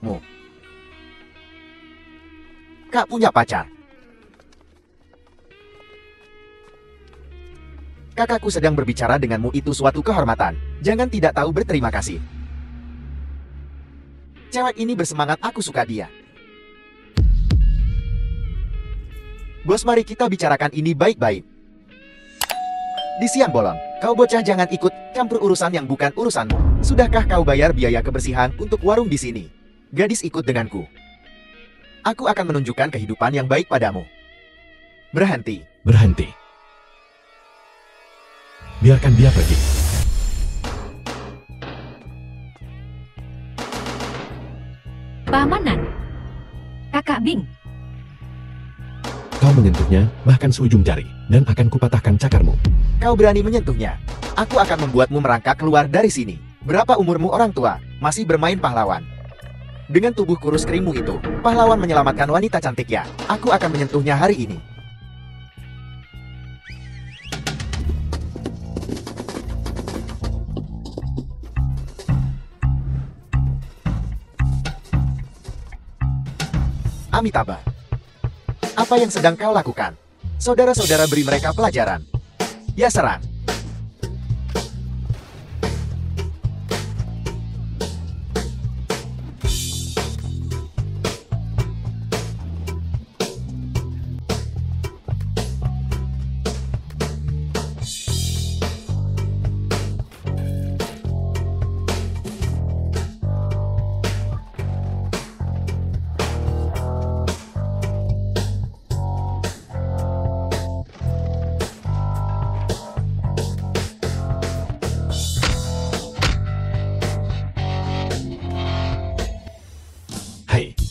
Mu. Kak punya pacar. Kakakku sedang berbicara denganmu, itu suatu kehormatan. Jangan tidak tahu berterima kasih. Cewek ini bersemangat, aku suka dia. Bos, mari kita bicarakan ini baik-baik. Di siang bolong, kau bocah jangan ikut campur urusan yang bukan urusanmu. Sudahkah kau bayar biaya kebersihan untuk warung di sini? Gadis, ikut denganku. Aku akan menunjukkan kehidupan yang baik padamu. Berhenti. Berhenti. Biarkan dia pergi. Pamanan. Kakak Bing. Kau menyentuhnya, bahkan seujung jari, dan akan kupatahkan cakarmu. Kau berani menyentuhnya? Aku akan membuatmu merangkak keluar dari sini. Berapa umurmu orang tua? Masih bermain pahlawan? Dengan tubuh kurus keringmu itu, pahlawan menyelamatkan wanita cantik ya. Aku akan menyentuhnya hari ini. Amitabha, apa yang sedang kau lakukan? Saudara-saudara, beri mereka pelajaran. Ya, serang.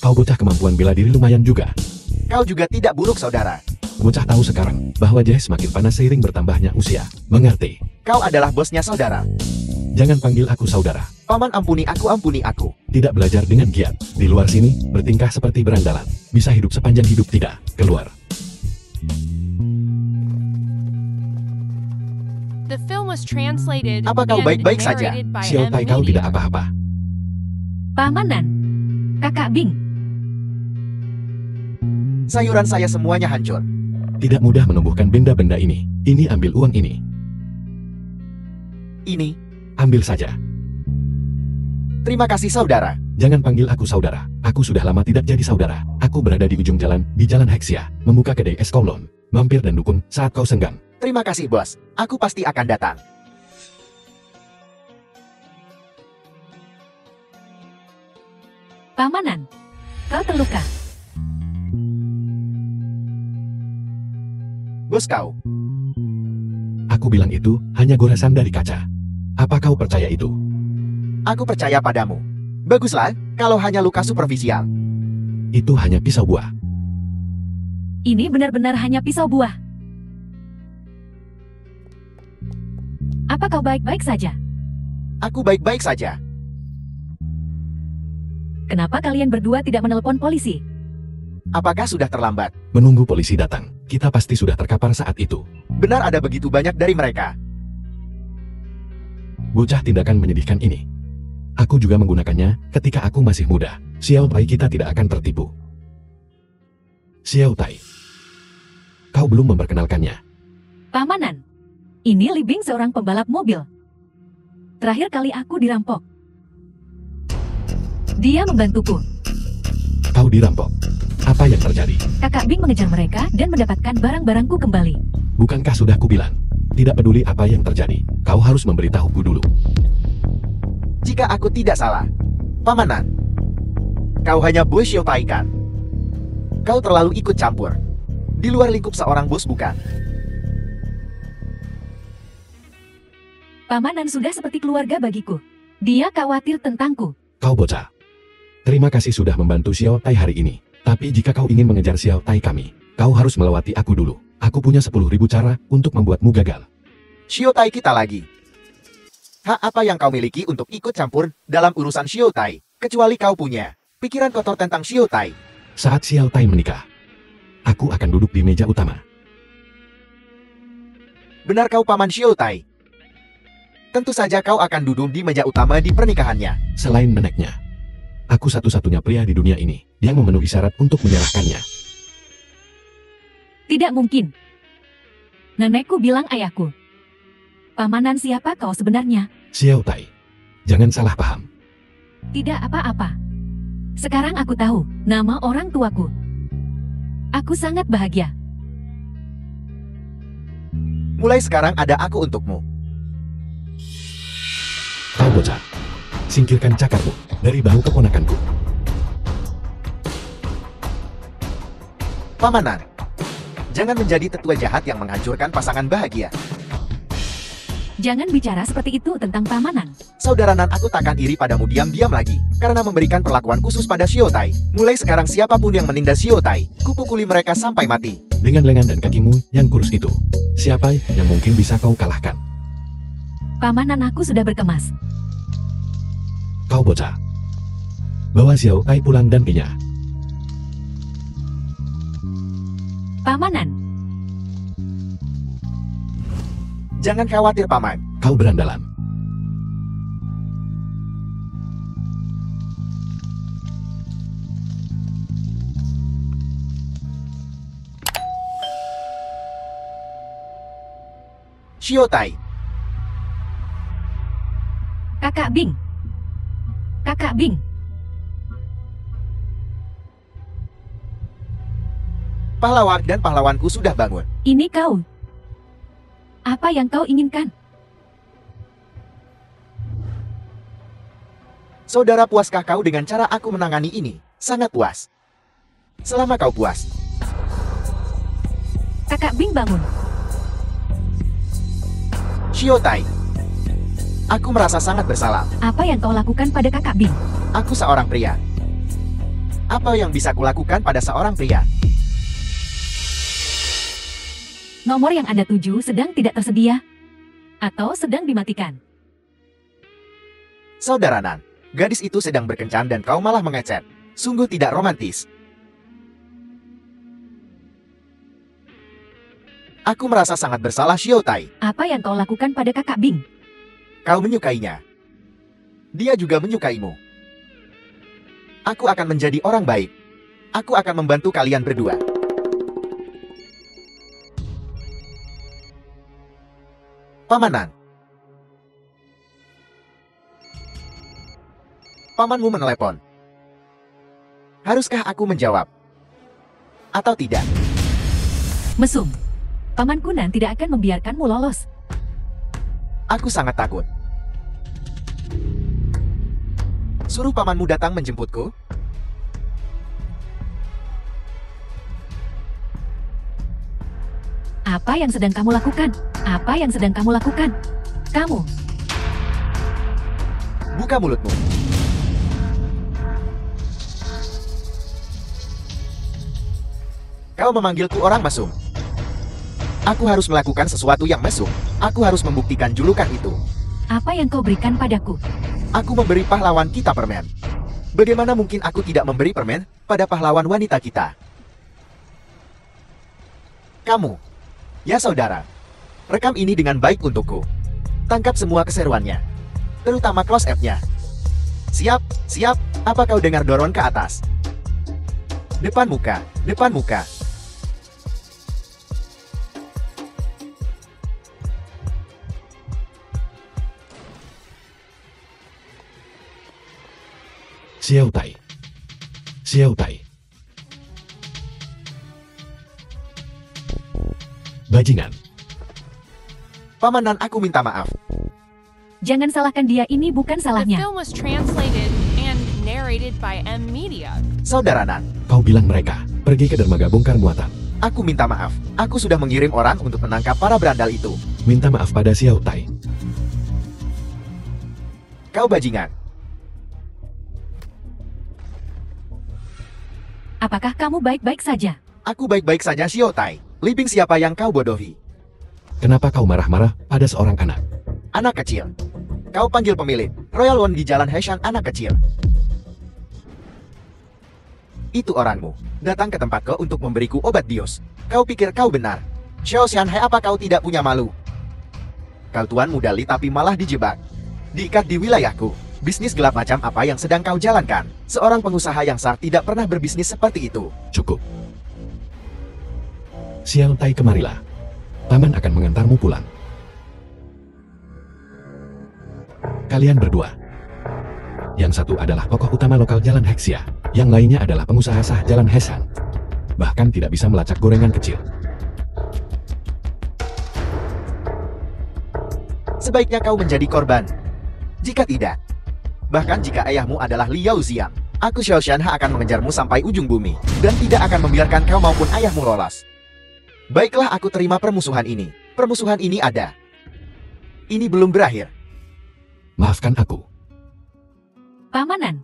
Kau bocah, kemampuan bela diri lumayan juga. Kau juga tidak buruk, saudara. Bocah tahu sekarang bahwa jahe semakin panas seiring bertambahnya usia. Mengerti? Kau adalah bosnya, saudara. Jangan panggil aku saudara. Paman, ampuni aku, ampuni aku. Tidak belajar dengan giat. Di luar sini, bertingkah seperti berandalan. Bisa hidup sepanjang hidup tidak. Keluar. The film was translated Apa kau and baik-baik saja? narrated by Xiao M. Tai, kau Media. tidak apa-apa. Pamanan. Kakak Bing. Sayuran saya semuanya hancur. Tidak mudah menumbuhkan benda-benda ini. Ini, ambil uang ini. Ini, Ambil saja. terima kasih, saudara. Jangan panggil aku saudara. Aku sudah lama tidak jadi saudara. Aku berada di ujung jalan, di Jalan Hexia, membuka kedai es kolon, mampir dan dukun saat kau senggang. Terima kasih, bos. Aku pasti akan datang. Pamanan. Kau terluka. Bos, kau. Aku bilang itu hanya goresan dari kaca. Apa kau percaya itu? Aku percaya padamu. Baguslah, kalau hanya luka superficial. Itu hanya pisau buah. Ini benar-benar hanya pisau buah. Apa kau baik-baik saja? Aku baik-baik saja. Kenapa kalian berdua tidak menelpon polisi? Apakah sudah terlambat? Menunggu polisi datang. Kita pasti sudah terkapar saat itu. Benar, ada begitu banyak dari mereka. Bocah, tindakan menyedihkan ini. Aku juga menggunakannya ketika aku masih muda. Xiao Tai, kita tidak akan tertipu. Xiao Tai. Kau belum memperkenalkannya. Pamanan. Ini Li Bing, seorang pembalap mobil. Terakhir kali aku dirampok. Dia membantuku. Kau dirampok. Apa yang terjadi? Kakak Bing mengejar mereka dan mendapatkan barang-barangku kembali. Bukankah sudah kubilang? Tidak peduli apa yang terjadi. Kau harus memberitahuku dulu. Jika aku tidak salah, Pamanan, kau hanya bos Xiao Tai kan? Kau terlalu ikut campur. Di luar lingkup seorang bos, bukan? Pamanan sudah seperti keluarga bagiku. Dia khawatir tentangku. Kau bocah. Terima kasih sudah membantu Xiao Tai hari ini. Tapi jika kau ingin mengejar Xiao Tai kami, kau harus melewati aku dulu. Aku punya 10.000 cara untuk membuatmu gagal. Xiao Tai kita lagi. Hak apa yang kau miliki untuk ikut campur dalam urusan Xiao Tai? Kecuali kau punya pikiran kotor tentang Xiao Tai. Saat Xiao Tai menikah, aku akan duduk di meja utama. Benar kau, Paman Xiao Tai? Tentu saja kau akan duduk di meja utama di pernikahannya. Selain neneknya, Aku satu-satunya pria di dunia ini yang memenuhi syarat untuk menyerahkannya. Tidak mungkin. Nenekku bilang ayahku. Pamanan siapa kau sebenarnya? Xiao Tai, jangan salah paham. Tidak apa-apa. Sekarang aku tahu nama orang tuaku. Aku sangat bahagia. Mulai sekarang ada aku untukmu. Kau bocah, singkirkan cakarmu dari bahu keponakanku. Pamanan, jangan menjadi tetua jahat yang menghancurkan pasangan bahagia. Jangan bicara seperti itu tentang pamanan. Saudara Nan, aku takkan iri padamu diam-diam lagi, karena memberikan perlakuan khusus pada Xiao Tai. Mulai sekarang siapapun yang menindas Xiao Tai, kupukuli mereka sampai mati. Dengan lengan dan kakimu yang kurus itu, siapa yang mungkin bisa kau kalahkan? Pamanan aku sudah berkemas. Kau bocah, bawa Xiao Tai pulang dan pinya. Pamanan, Jangan khawatir, Paman. Kau berandalan. Xiao Tai, Kakak Bing. Kakak Bing, pahlawan dan pahlawanku sudah bangun. ini kau. Apa yang kau inginkan? Saudara, puaskah kau dengan cara aku menangani ini? Sangat puas. Selama kau puas, Kakak Bing bangun. Xiao Tai, aku merasa sangat bersalah. Apa yang kau lakukan pada Kakak Bing? Aku seorang pria. Apa yang bisa kulakukan pada seorang pria? Nomor yang Anda tuju sedang tidak tersedia atau sedang dimatikan. Saudara Nan, gadis itu sedang berkencan dan kau malah mengecet. Sungguh tidak romantis. Aku merasa sangat bersalah, Xiao Tai. Apa yang kau lakukan pada Kakak Bing? Kau menyukainya. Dia juga menyukaimu. Aku akan menjadi orang baik. Aku akan membantu kalian berdua. Pamanan. Pamanmu menelepon. Haruskah aku menjawab? Atau tidak? Mesum. Paman Kunan tidak akan membiarkanmu lolos. Aku sangat takut. Suruh pamanmu datang menjemputku. Apa yang sedang kamu lakukan? Apa yang sedang kamu lakukan? Kamu. Buka mulutmu. Kau memanggilku orang mesum. Aku harus melakukan sesuatu yang mesum. Aku harus membuktikan julukan itu. Apa yang kau berikan padaku? Aku memberi pahlawan kita permen. Bagaimana mungkin aku tidak memberi permen pada pahlawan wanita kita? Kamu. Ya saudara. Rekam ini dengan baik untukku. Tangkap semua keseruannya. Terutama close-up-nya. Siap, siap. Apa kau dengar doron ke atas? Depan muka, depan muka. Xiao Tai. Xiao Tai. Bajingan. Pamanan, aku minta maaf. Jangan salahkan dia, ini bukan The salahnya. film was translated and narrated by M Media. Saudara Nan, Kau bilang mereka pergi ke dermaga bongkar muatan. aku minta maaf. Aku sudah mengirim orang untuk menangkap para berandal itu. Minta maaf pada Xiao Tai. Kau bajingan. Apakah kamu baik-baik saja? Aku baik-baik saja, Xiao Tai. Libing siapa yang kau bodohi? Kenapa kau marah-marah pada seorang anak? Anak kecil. Kau panggil pemilik Royal One di Jalan Heshan anak kecil. Itu orangmu. Datang ke tempatku untuk memberiku obat bius. Kau pikir kau benar? Xiao Xianhai, apa kau tidak punya malu? Kau tuan muda Li tapi malah dijebak. Diikat di wilayahku. Bisnis gelap macam apa yang sedang kau jalankan? Seorang pengusaha yang sah tidak pernah berbisnis seperti itu. Cukup. Xiao Tai, kemarilah. Paman akan mengantarmu pulang. Kalian berdua. Yang satu adalah tokoh utama lokal Jalan Hexia. Yang lainnya adalah pengusaha sah Jalan Hesan. Bahkan tidak bisa melacak gorengan kecil. Sebaiknya kau menjadi korban. Jika tidak, bahkan jika ayahmu adalah Liao Xiang, aku Xiao Shanha akan mengejarmu sampai ujung bumi, dan tidak akan membiarkan kau maupun ayahmu lolos. Baiklah, aku terima permusuhan ini. Permusuhan ini ada. Ini belum berakhir. Maafkan aku. Pamanan,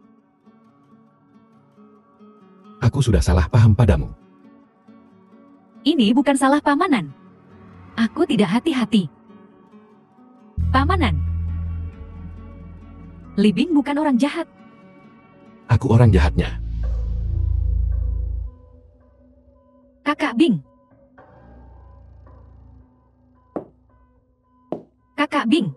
Aku sudah salah paham padamu. ini bukan salah Pamanan. Aku tidak hati-hati. Pamanan, Li Bing bukan orang jahat. Aku orang jahatnya. Kakak Bing. Kakak Bing.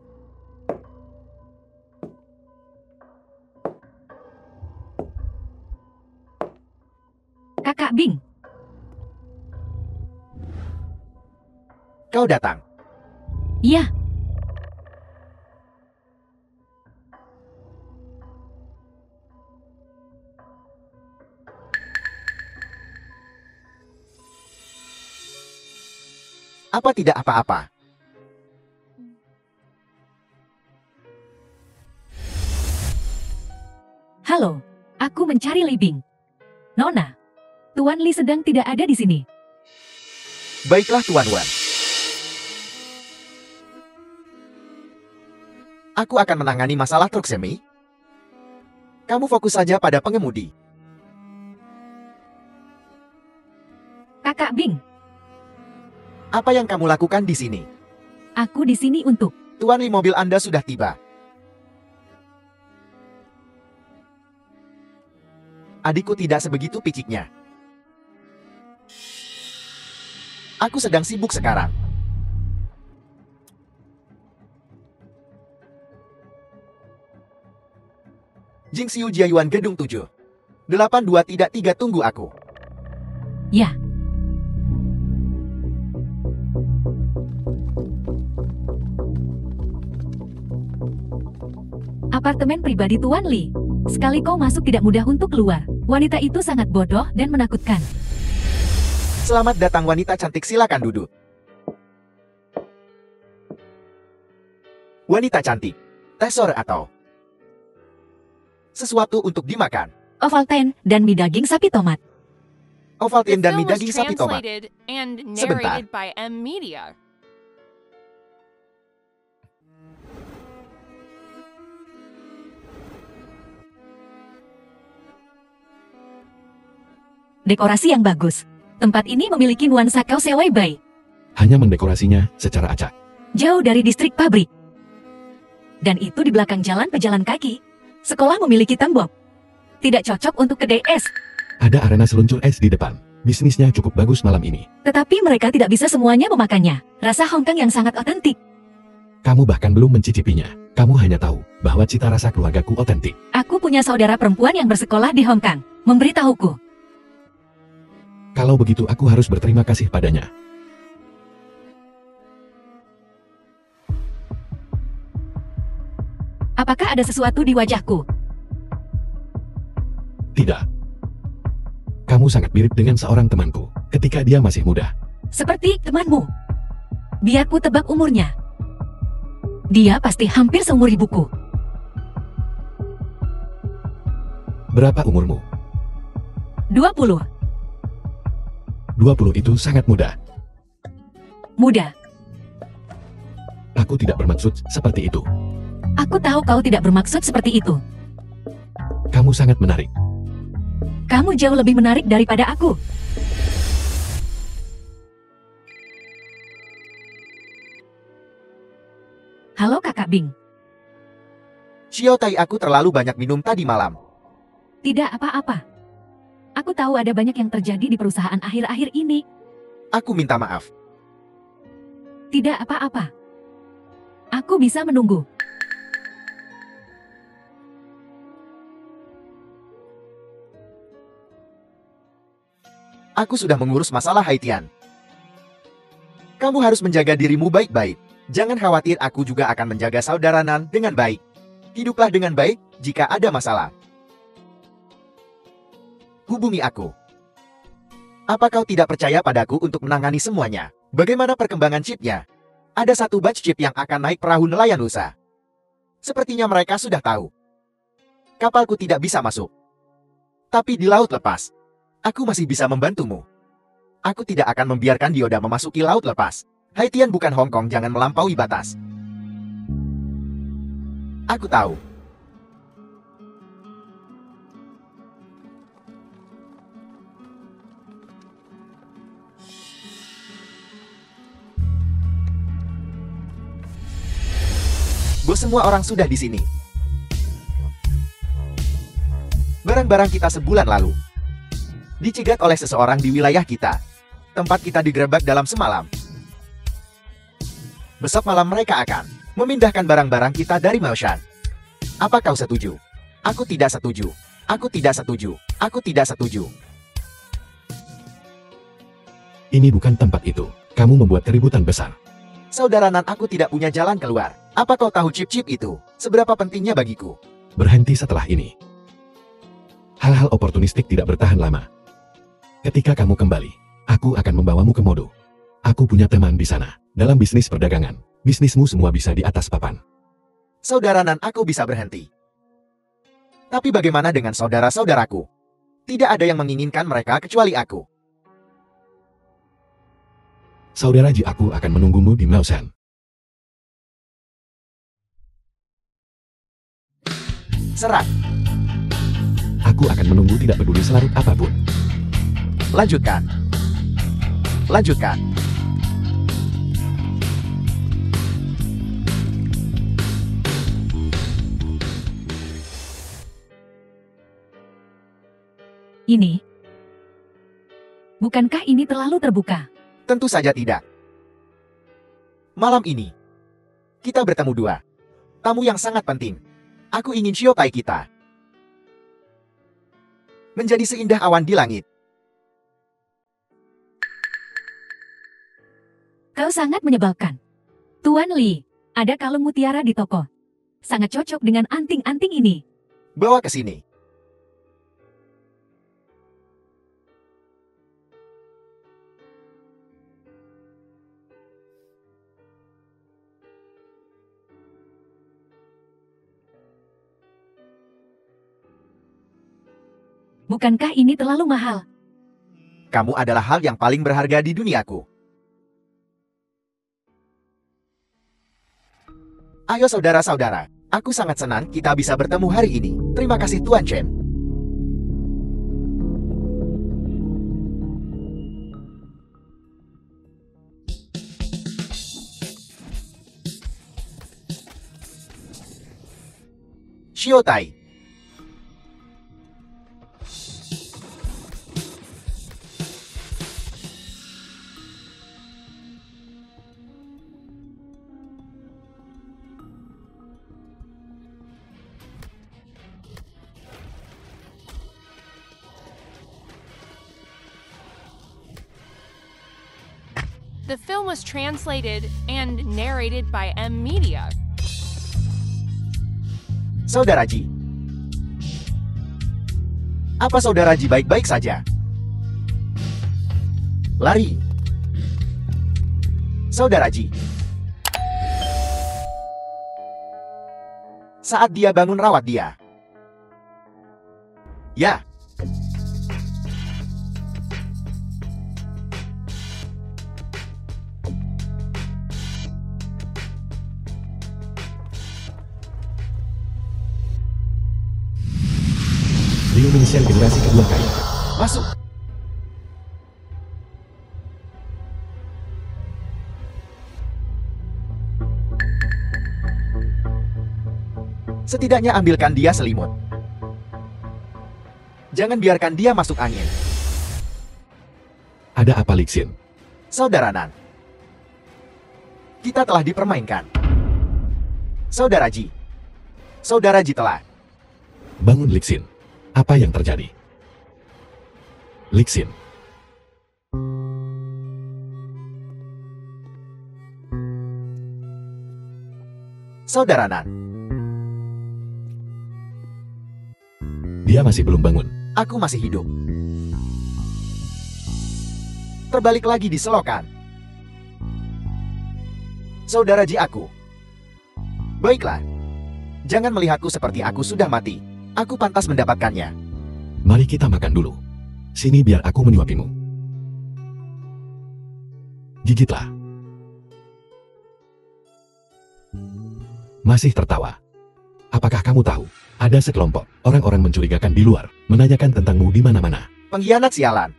Kakak Bing. Kau datang. Iya. Apa tidak apa-apa? Halo, aku mencari Li Bing. Nona, Tuan Li sedang tidak ada di sini. Baiklah, Tuan Wan. Aku akan menangani masalah truk semi. Kamu fokus saja pada pengemudi. Kakak Bing, Apa yang kamu lakukan di sini? aku di sini untuk... Tuan Li, mobil Anda sudah tiba. Adikku tidak sebegitu piciknya. Aku sedang sibuk sekarang. Jingxiu Jiayuan Gedung 7. 8233, tunggu aku. Ya. Apartemen pribadi Tuan Li. Sekali kau masuk tidak mudah untuk keluar. Wanita itu sangat bodoh dan menakutkan. Selamat datang wanita cantik, silakan duduk. Wanita cantik, teh sore atau sesuatu untuk dimakan? Ovaltine dan mie daging sapi tomat. The Ovaltine dan mie film was daging sapi tomat. translated and Sebentar. narrated by M Media. Dekorasi yang bagus. Tempat ini memiliki nuansa Khao Sewai Bai. Hanya mendekorasinya secara acak. Jauh dari distrik pabrik. Dan itu di belakang jalan pejalan kaki. Sekolah memiliki tembok. Tidak cocok untuk kedai es. Ada arena seluncur es di depan. Bisnisnya cukup bagus malam ini. Tetapi mereka tidak bisa semuanya memakannya. Rasa Hongkong yang sangat otentik. Kamu bahkan belum mencicipinya. Kamu hanya tahu bahwa cita rasa keluargaku otentik. Aku punya saudara perempuan yang bersekolah di Hong Kong. Memberitahuku. Kalau begitu aku harus berterima kasih padanya. Apakah ada sesuatu di wajahku? Tidak. Kamu sangat mirip dengan seorang temanku ketika dia masih muda. Seperti temanmu. Biar ku tebak umurnya. Dia pasti hampir seumur ibuku. Berapa umurmu? 20. 20 itu sangat muda. Muda. Aku tidak bermaksud seperti itu. Aku tahu kau tidak bermaksud seperti itu. Kamu sangat menarik. Kamu jauh lebih menarik daripada aku. Halo Kakak Bing. Xiao Tai, aku terlalu banyak minum tadi malam. Tidak apa-apa. Aku tahu ada banyak yang terjadi di perusahaan akhir-akhir ini. Aku minta maaf. Tidak apa-apa. Aku bisa menunggu. Aku sudah mengurus masalah Haitian. Kamu harus menjaga dirimu baik-baik. Jangan khawatir, aku juga akan menjaga saudara Nan dengan baik. Hiduplah dengan baik jika ada masalah. Hubungi aku. Apa kau tidak percaya padaku untuk menangani semuanya? Bagaimana perkembangan chipnya? Ada satu batch chip yang akan naik perahu nelayan lusa. Sepertinya mereka sudah tahu. Kapalku tidak bisa masuk. Tapi di laut lepas, aku masih bisa membantumu. Aku tidak akan membiarkan Dioda memasuki laut lepas. Haitian bukan Hong Kong, jangan melampaui batas. Aku tahu. Bos, semua orang sudah di sini. Barang-barang kita sebulan lalu dicegat oleh seseorang di wilayah kita. Tempat kita digerebek dalam semalam. Besok malam mereka akan memindahkan barang-barang kita dari Maoshan. Apa kau setuju? Aku tidak setuju. Aku tidak setuju. Aku tidak setuju. Ini bukan tempat itu. Kamu membuat keributan besar. Saudara Nan, aku tidak punya jalan keluar. Apa kau tahu chip-chip itu seberapa pentingnya bagiku? Berhenti setelah ini. Hal-hal oportunistik tidak bertahan lama. Ketika kamu kembali, aku akan membawamu ke Modo. Aku punya teman di sana. Dalam bisnis perdagangan, bisnismu semua bisa di atas papan. Saudara Nan, aku bisa berhenti. Tapi bagaimana dengan saudara-saudaraku? Tidak ada yang menginginkan mereka kecuali aku. Saudara Ji, aku akan menunggumu di Maoshan. Serang. Aku akan menunggu tidak peduli selarut apapun. Lanjutkan. Lanjutkan. Ini. Bukankah ini terlalu terbuka? Tentu saja tidak. Malam ini, kita bertemu dua tamu yang sangat penting. Aku ingin Shiotai kita menjadi seindah awan di langit. Kau sangat menyebalkan. Tuan Li, ada kalung mutiara di toko. Sangat cocok dengan anting-anting ini. Bawa ke sini. Bukankah ini terlalu mahal? Kamu adalah hal yang paling berharga di duniaku. Ayo saudara-saudara, aku sangat senang kita bisa bertemu hari ini. Terima kasih Tuan Chen. Shiotai. The film was translated and narrated by M Media. Saudara Ji. Apa Saudara Ji baik-baik saja? Lari. Saudara Ji. Saat dia bangun, rawat dia. Ya. Luminescent generasi kedua kali. Masuk. Setidaknya ambilkan dia selimut. Jangan biarkan dia masuk angin. Ada apa, Lixin? Saudara Nan. Kita telah dipermainkan. Saudara Ji. Saudara Ji telah. Bangun, Lixin. Apa yang terjadi? Lixin. Saudara Nan, Dia masih belum bangun. aku masih hidup. Terbalik lagi di selokan. Saudara Ji aku. Baiklah. Jangan melihatku seperti aku sudah mati. Aku pantas mendapatkannya. Mari kita makan dulu. Sini biar aku menyuapimu. Gigitlah. Masih tertawa. Apakah kamu tahu? Ada sekelompok orang-orang mencurigakan di luar, menanyakan tentangmu di mana-mana. Pengkhianat sialan.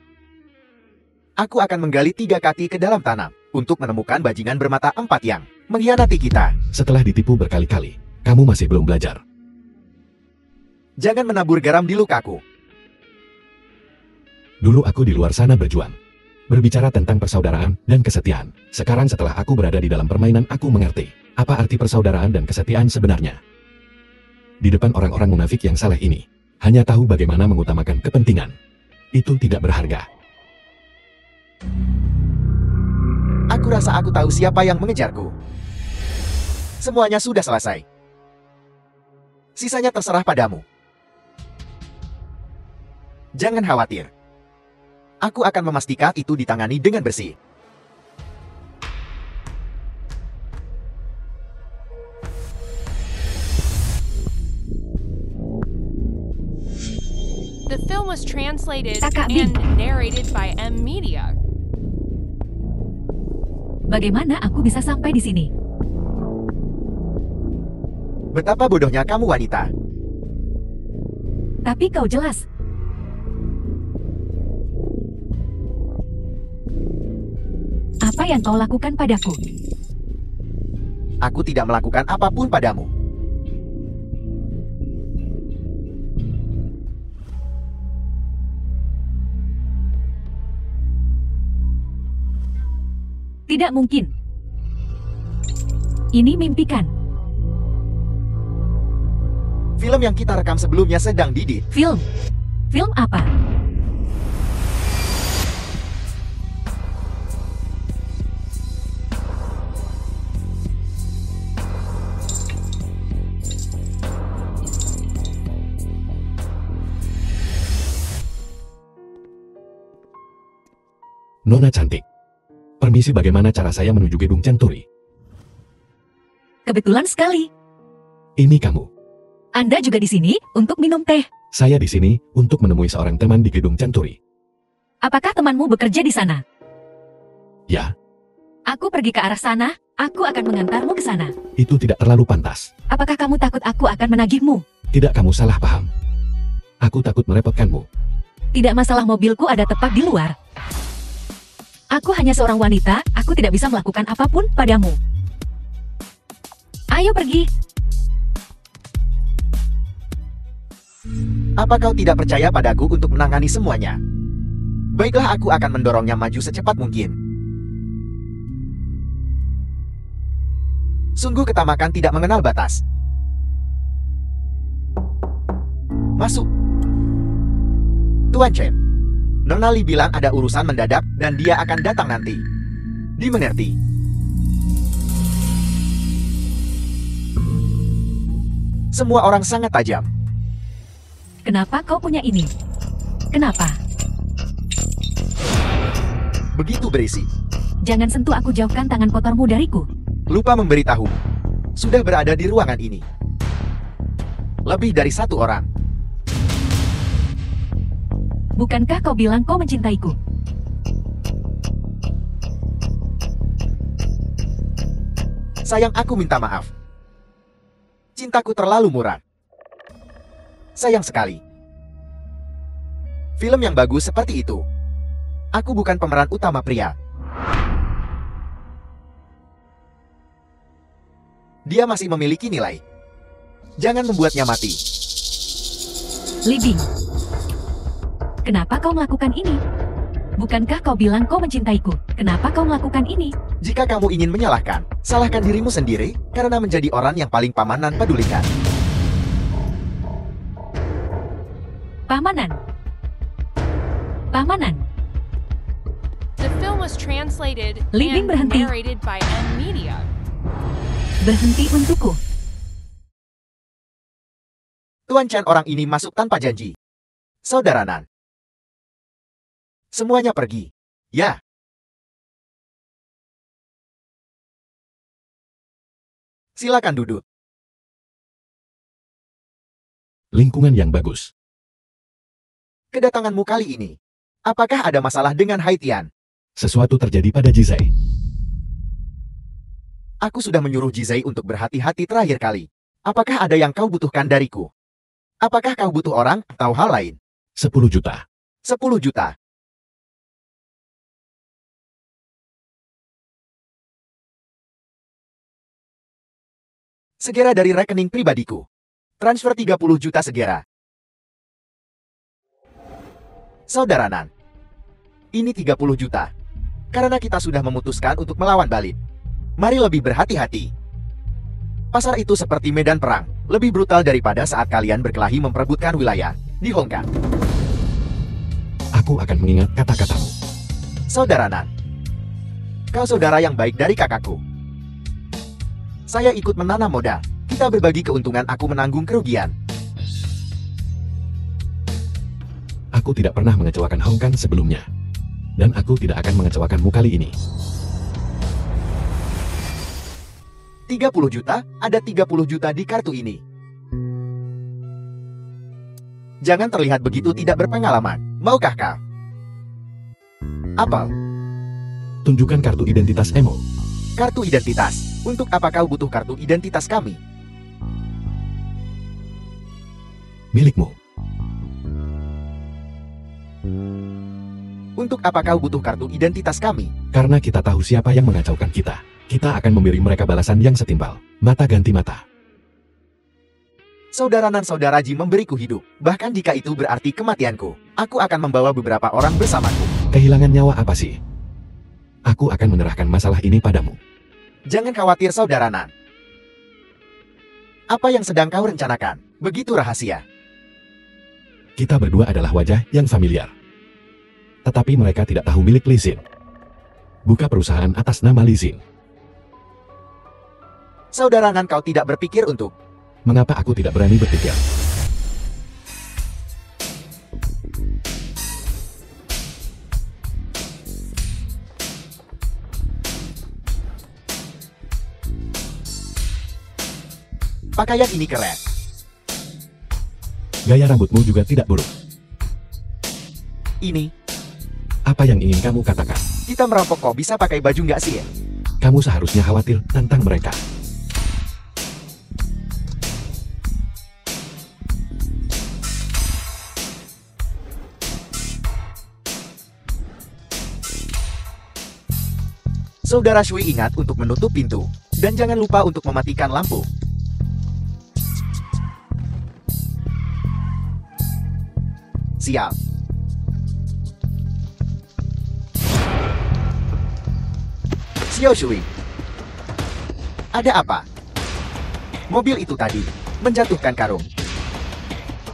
Aku akan menggali 3 kaki ke dalam tanah untuk menemukan bajingan bermata 4 yang mengkhianati kita. Setelah ditipu berkali-kali, kamu masih belum belajar. Jangan menabur garam di lukaku. Dulu aku di luar sana berjuang. Berbicara tentang persaudaraan dan kesetiaan. Sekarang setelah aku berada di dalam permainan, aku mengerti apa arti persaudaraan dan kesetiaan sebenarnya. Di depan orang-orang munafik yang saleh ini, hanya tahu bagaimana mengutamakan kepentingan. Itu tidak berharga. Aku rasa aku tahu siapa yang mengejarku. Semuanya sudah selesai. Sisanya terserah padamu. Jangan khawatir. Aku akan memastikan itu ditangani dengan bersih. The film was translated Kakak Bing. and narrated by M Media. Bagaimana aku bisa sampai di sini? Betapa bodohnya kamu wanita. Tapi kau jelas. Apa yang kau lakukan padaku? Aku tidak melakukan apapun padamu. Tidak mungkin. Ini mimpi kan? Film yang kita rekam sebelumnya sedang didit. Film? Film apa? Nona cantik. Permisi, bagaimana cara saya menuju gedung Centuri? Kebetulan sekali. Ini kamu. Anda juga di sini untuk minum teh. Saya di sini untuk menemui seorang teman di gedung Centuri. Apakah temanmu bekerja di sana? Ya, Aku pergi ke arah sana, aku akan mengantarmu ke sana. itu tidak terlalu pantas. Apakah kamu takut aku akan menagihmu? Tidak, kamu salah paham. Aku takut merepotkanmu. Tidak masalah, mobilku ada tepat di luar. Aku hanya seorang wanita, aku tidak bisa melakukan apapun padamu. Ayo pergi. Apa kau tidak percaya padaku untuk menangani semuanya? Baiklah, aku akan mendorongnya maju secepat mungkin. Sungguh ketamakan tidak mengenal batas. Masuk. Tuan Chen. Nona Li bilang ada urusan mendadak dan dia akan datang nanti. Dimengerti. Semua orang sangat tajam. Kenapa kau punya ini? Kenapa? Begitu berisi. Jangan sentuh aku, jauhkan tangan kotormu dariku. Lupa memberitahu. Sudah berada di ruangan ini. Lebih dari 1 orang. Bukankah kau bilang kau mencintaiku? Sayang, aku minta maaf. Cintaku terlalu murah. Sayang sekali. Film yang bagus seperti itu. Aku bukan pemeran utama pria. Dia masih memiliki nilai. Jangan membuatnya mati. Li Bing. Kenapa kau melakukan ini? Bukankah kau bilang kau mencintaiku? Kenapa kau melakukan ini? Jika kamu ingin menyalahkan, salahkan dirimu sendiri karena menjadi orang yang paling pamanan pedulikan. Pamanan. Pamanan. The film was translated Li Bing and berhenti. narrated by M Media. Berhenti untukku. Tuan Chen, orang ini masuk tanpa janji. Saudara Nan. Semuanya pergi. Ya. Silakan duduk. Lingkungan yang bagus. Kedatanganmu kali ini. Apakah ada masalah dengan Haitian? Sesuatu terjadi pada Jizai. Aku sudah menyuruh Jizai untuk berhati-hati terakhir kali. Apakah ada yang kau butuhkan dariku? Apakah kau butuh orang atau hal lain? 10 juta. 10 juta. Segera dari rekening pribadiku. Transfer 30 juta segera. Saudara Nan. Ini 30 juta. Karena kita sudah memutuskan untuk melawan Balin. Mari lebih berhati-hati. Pasar itu seperti medan perang. Lebih brutal daripada saat kalian berkelahi memperebutkan wilayah di Hong Kong. Aku akan mengingat kata-katamu. Saudara Nan. Kau saudara yang baik dari kakakku. Saya ikut menanam modal. Kita berbagi keuntungan, aku menanggung kerugian. Aku tidak pernah mengecewakan Hong Kong sebelumnya. Dan aku tidak akan mengecewakanmu kali ini. 30 juta, ada 30 juta di kartu ini. Jangan terlihat begitu tidak berpengalaman. Maukah kau? Apel. Tunjukkan kartu identitas Emo. Kartu identitas. Untuk apa kau butuh kartu identitas kami? Milikmu. Untuk apa kau butuh kartu identitas kami? Karena kita tahu siapa yang mengacaukan kita. Kita akan memberi mereka balasan yang setimpal. Mata ganti mata. Saudara Nan, saudara Ji memberiku hidup. Bahkan jika itu berarti kematianku, aku akan membawa beberapa orang bersamaku. Kehilangan nyawa apa sih? Aku akan menyerahkan masalah ini padamu. Jangan khawatir, saudara Nan. Apa yang sedang kau rencanakan? Begitu rahasia. Kita berdua adalah wajah yang familiar. Tetapi mereka tidak tahu milik Li Xin. Buka perusahaan atas nama Li Xin. Saudara Nan, kau tidak berpikir untuk... Mengapa aku tidak berani berpikir? Pakaian ini keren. Gaya rambutmu juga tidak buruk. Ini, Apa yang ingin kamu katakan? kita merampok, kok bisa pakai baju nggak sih ya? Kamu seharusnya khawatir tentang mereka. Saudara Shui, ingat untuk menutup pintu. Dan jangan lupa untuk mematikan lampu. Siap. Xiao Shui. Ada apa? Mobil itu tadi menjatuhkan karung.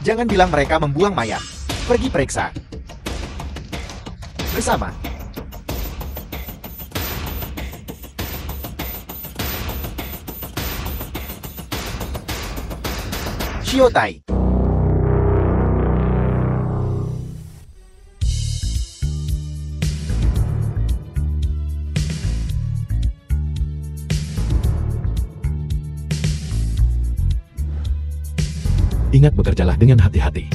Jangan bilang mereka membuang mayat. Pergi periksa. Bersama. Shiotai. Ingat, bekerjalah dengan hati-hati.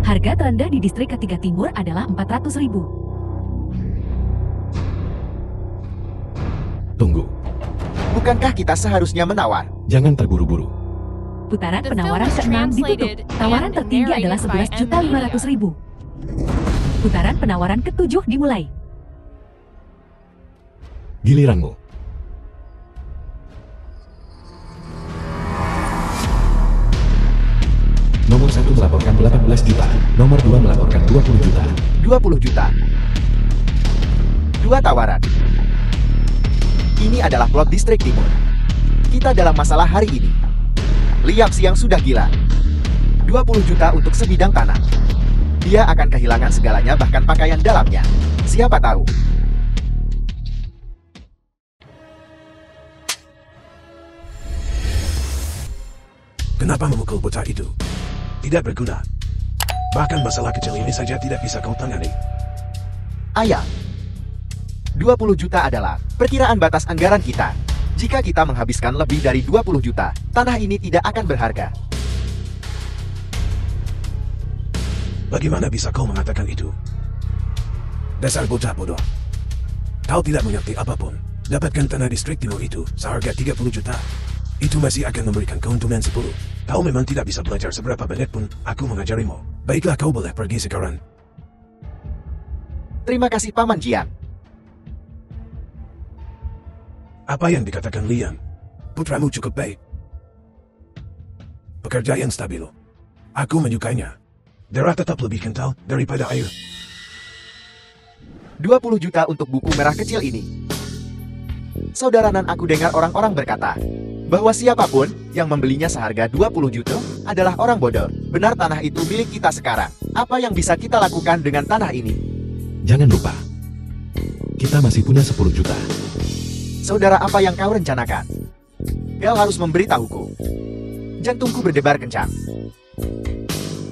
Harga terendah di distrik ketiga timur adalah 400.000. Tunggu, Bukankah kita seharusnya menawar? jangan terburu-buru. Putaran The film penawaran was ke-6 ditutup. translated Tawaran and tertinggi adalah narrated by 11.500.000. Putaran penawaran ke-7 dimulai. Giliranmu. Nomor 1 melaporkan 18 juta. Nomor 2 melaporkan 20 juta. 20 juta. 2 tawaran. Ini adalah plot distrik timur. Kita dalam masalah hari ini. Liap Siang sudah gila. 20 juta untuk sebidang tanah. Dia akan kehilangan segalanya, bahkan pakaian dalamnya. Siapa tahu? Kenapa memukul bocah itu? Tidak berguna. Bahkan masalah kecil ini saja tidak bisa kau tangani. Ayah, 20 juta adalah perkiraan batas anggaran kita. Jika kita menghabiskan lebih dari 20 juta, tanah ini tidak akan berharga. Bagaimana bisa kau mengatakan itu? Dasar bocah bodoh. Kau tidak mengerti apapun. Dapatkan tanah distrik timur itu seharga 30 juta. Itu masih akan memberikan keuntungan 10. Kau memang tidak bisa belajar seberapa banyak pun aku mengajarimu. Baiklah, kau boleh pergi sekarang. Terima kasih Paman Jian. Apa yang dikatakan Lian? Putramu cukup baik. Pekerja yang stabil. Aku menyukainya. Darah tetap lebih kental daripada air. 20 juta untuk buku merah kecil ini. Saudara Nan, aku dengar orang-orang berkata bahwa siapapun yang membelinya seharga 20 juta adalah orang bodoh. Benar, tanah itu milik kita sekarang. Apa yang bisa kita lakukan dengan tanah ini? Jangan lupa, kita masih punya 10 juta. Saudara, apa yang kau rencanakan? Kau harus memberitahuku. Jantungku berdebar kencang.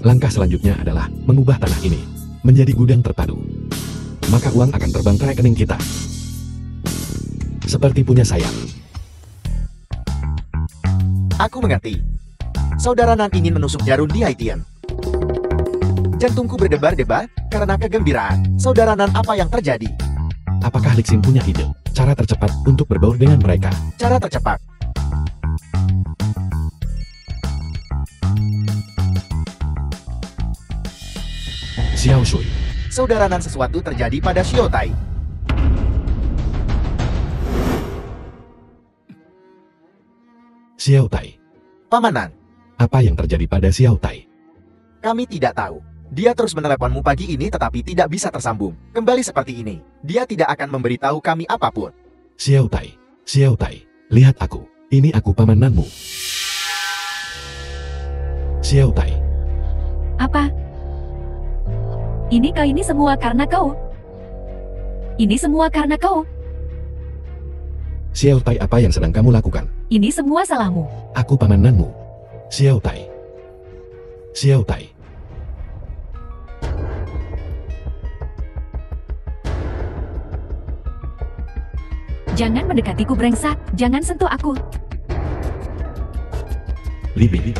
Langkah selanjutnya adalah mengubah tanah ini menjadi gudang terpadu. Maka uang akan terbang ke rekening kita. Seperti punya sayap. Aku mengerti. Saudara Nan ingin menusuk jarum di Haitian. Jantungku berdebar-debar karena kegembiraan. Saudara Nan, apa yang terjadi? Apakah Lixin punya ide? Cara tercepat untuk berbaur dengan mereka. Cara tercepat. Xiao Shui. Saudara Nan, sesuatu terjadi pada Xiao Tai. Xiao Tai. Paman Nan, Apa yang terjadi pada Xiao Tai? kami tidak tahu. Dia terus meneleponmu pagi ini tetapi tidak bisa tersambung. Kembali seperti ini. Dia tidak akan memberitahu kami apapun. Xiao Tai. Xiao Tai. Lihat aku. Ini aku pamananmu. Xiao Tai. Apa? Ini semua karena kau. Ini semua karena kau. Xiao Tai, apa yang sedang kamu lakukan? Ini semua salahmu. Aku pamananmu. Xiao Tai. Xiao Tai. Jangan mendekatiku, brengsek. Jangan sentuh aku. Li Bin.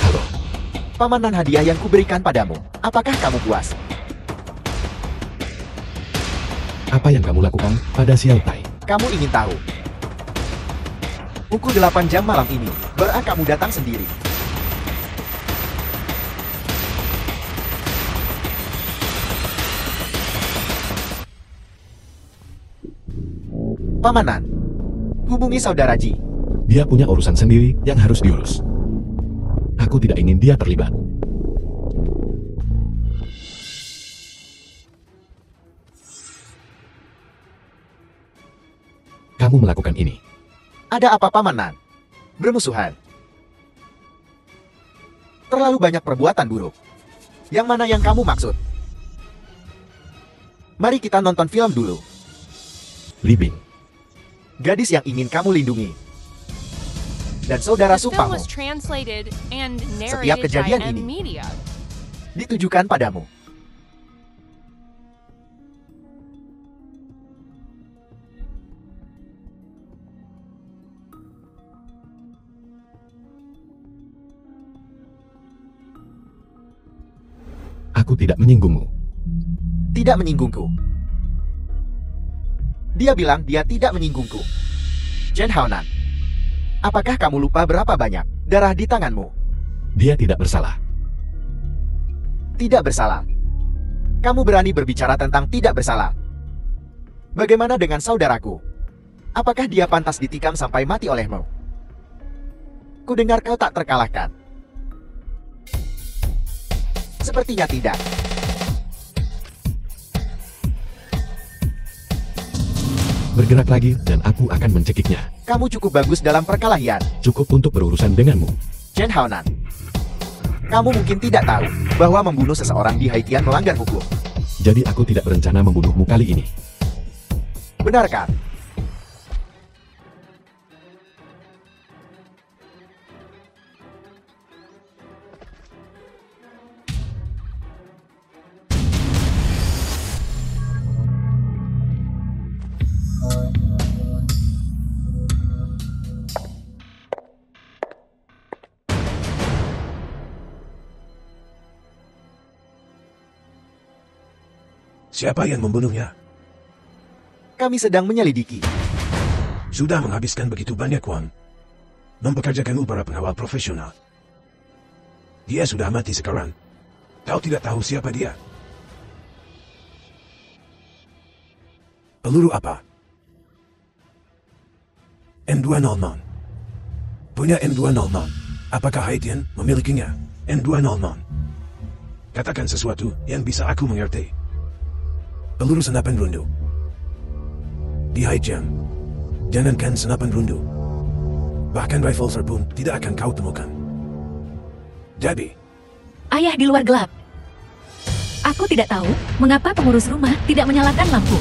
Halo. Paman Nan, hadiah yang kuberikan padamu. Apakah kamu puas? Apa yang kamu lakukan pada Xiao Tai? Kamu ingin tahu? Pukul 8 jam malam ini, baru kamu datang sendiri. Paman Nan, hubungi Saudara Ji. Dia punya urusan sendiri yang harus diurus. Aku tidak ingin dia terlibat. Kamu melakukan ini. Ada apa Paman Nan? Bermusuhan. Terlalu banyak perbuatan buruk. Yang mana yang kamu maksud? Mari kita nonton film dulu. Li Bin. Gadis yang ingin kamu lindungi. Dan saudara The film sumpahmu was translated and Setiap narrated by kejadian M ini Media. ditujukan padamu. Aku tidak menyinggungmu. Tidak menyinggungku. Dia bilang dia tidak menyinggungku. Chen Haonan, apakah kamu lupa berapa banyak darah di tanganmu? Dia tidak bersalah. Tidak bersalah. Kamu berani berbicara tentang tidak bersalah. Bagaimana dengan saudaraku? Apakah dia pantas ditikam sampai mati olehmu? Kudengar kau tak terkalahkan. Sepertinya tidak. Bergerak lagi dan aku akan mencekiknya. Kamu cukup bagus dalam perkelahian, Cukup untuk berurusan denganmu. Chen Haonan. Kamu mungkin tidak tahu bahwa membunuh seseorang di Haitian melanggar hukum. Jadi aku tidak berencana membunuhmu kali ini. Benarkah? Siapa yang membunuhnya? Kami sedang menyelidiki. Sudah menghabiskan begitu banyak uang. Mempekerjakanmu para pengawal profesional. Dia sudah mati sekarang. Kau tidak tahu siapa dia. Peluru apa? M209. Punya M209. Apakah Haitian memilikinya? M209. Katakan sesuatu yang bisa aku mengerti. Peluru senapan rundu. Di Haitian. Jangankan senapan rundu. Bahkan rifle pun tidak akan kau temukan. Jadi, Ayah di luar gelap. Aku tidak tahu mengapa pengurus rumah tidak menyalakan lampu.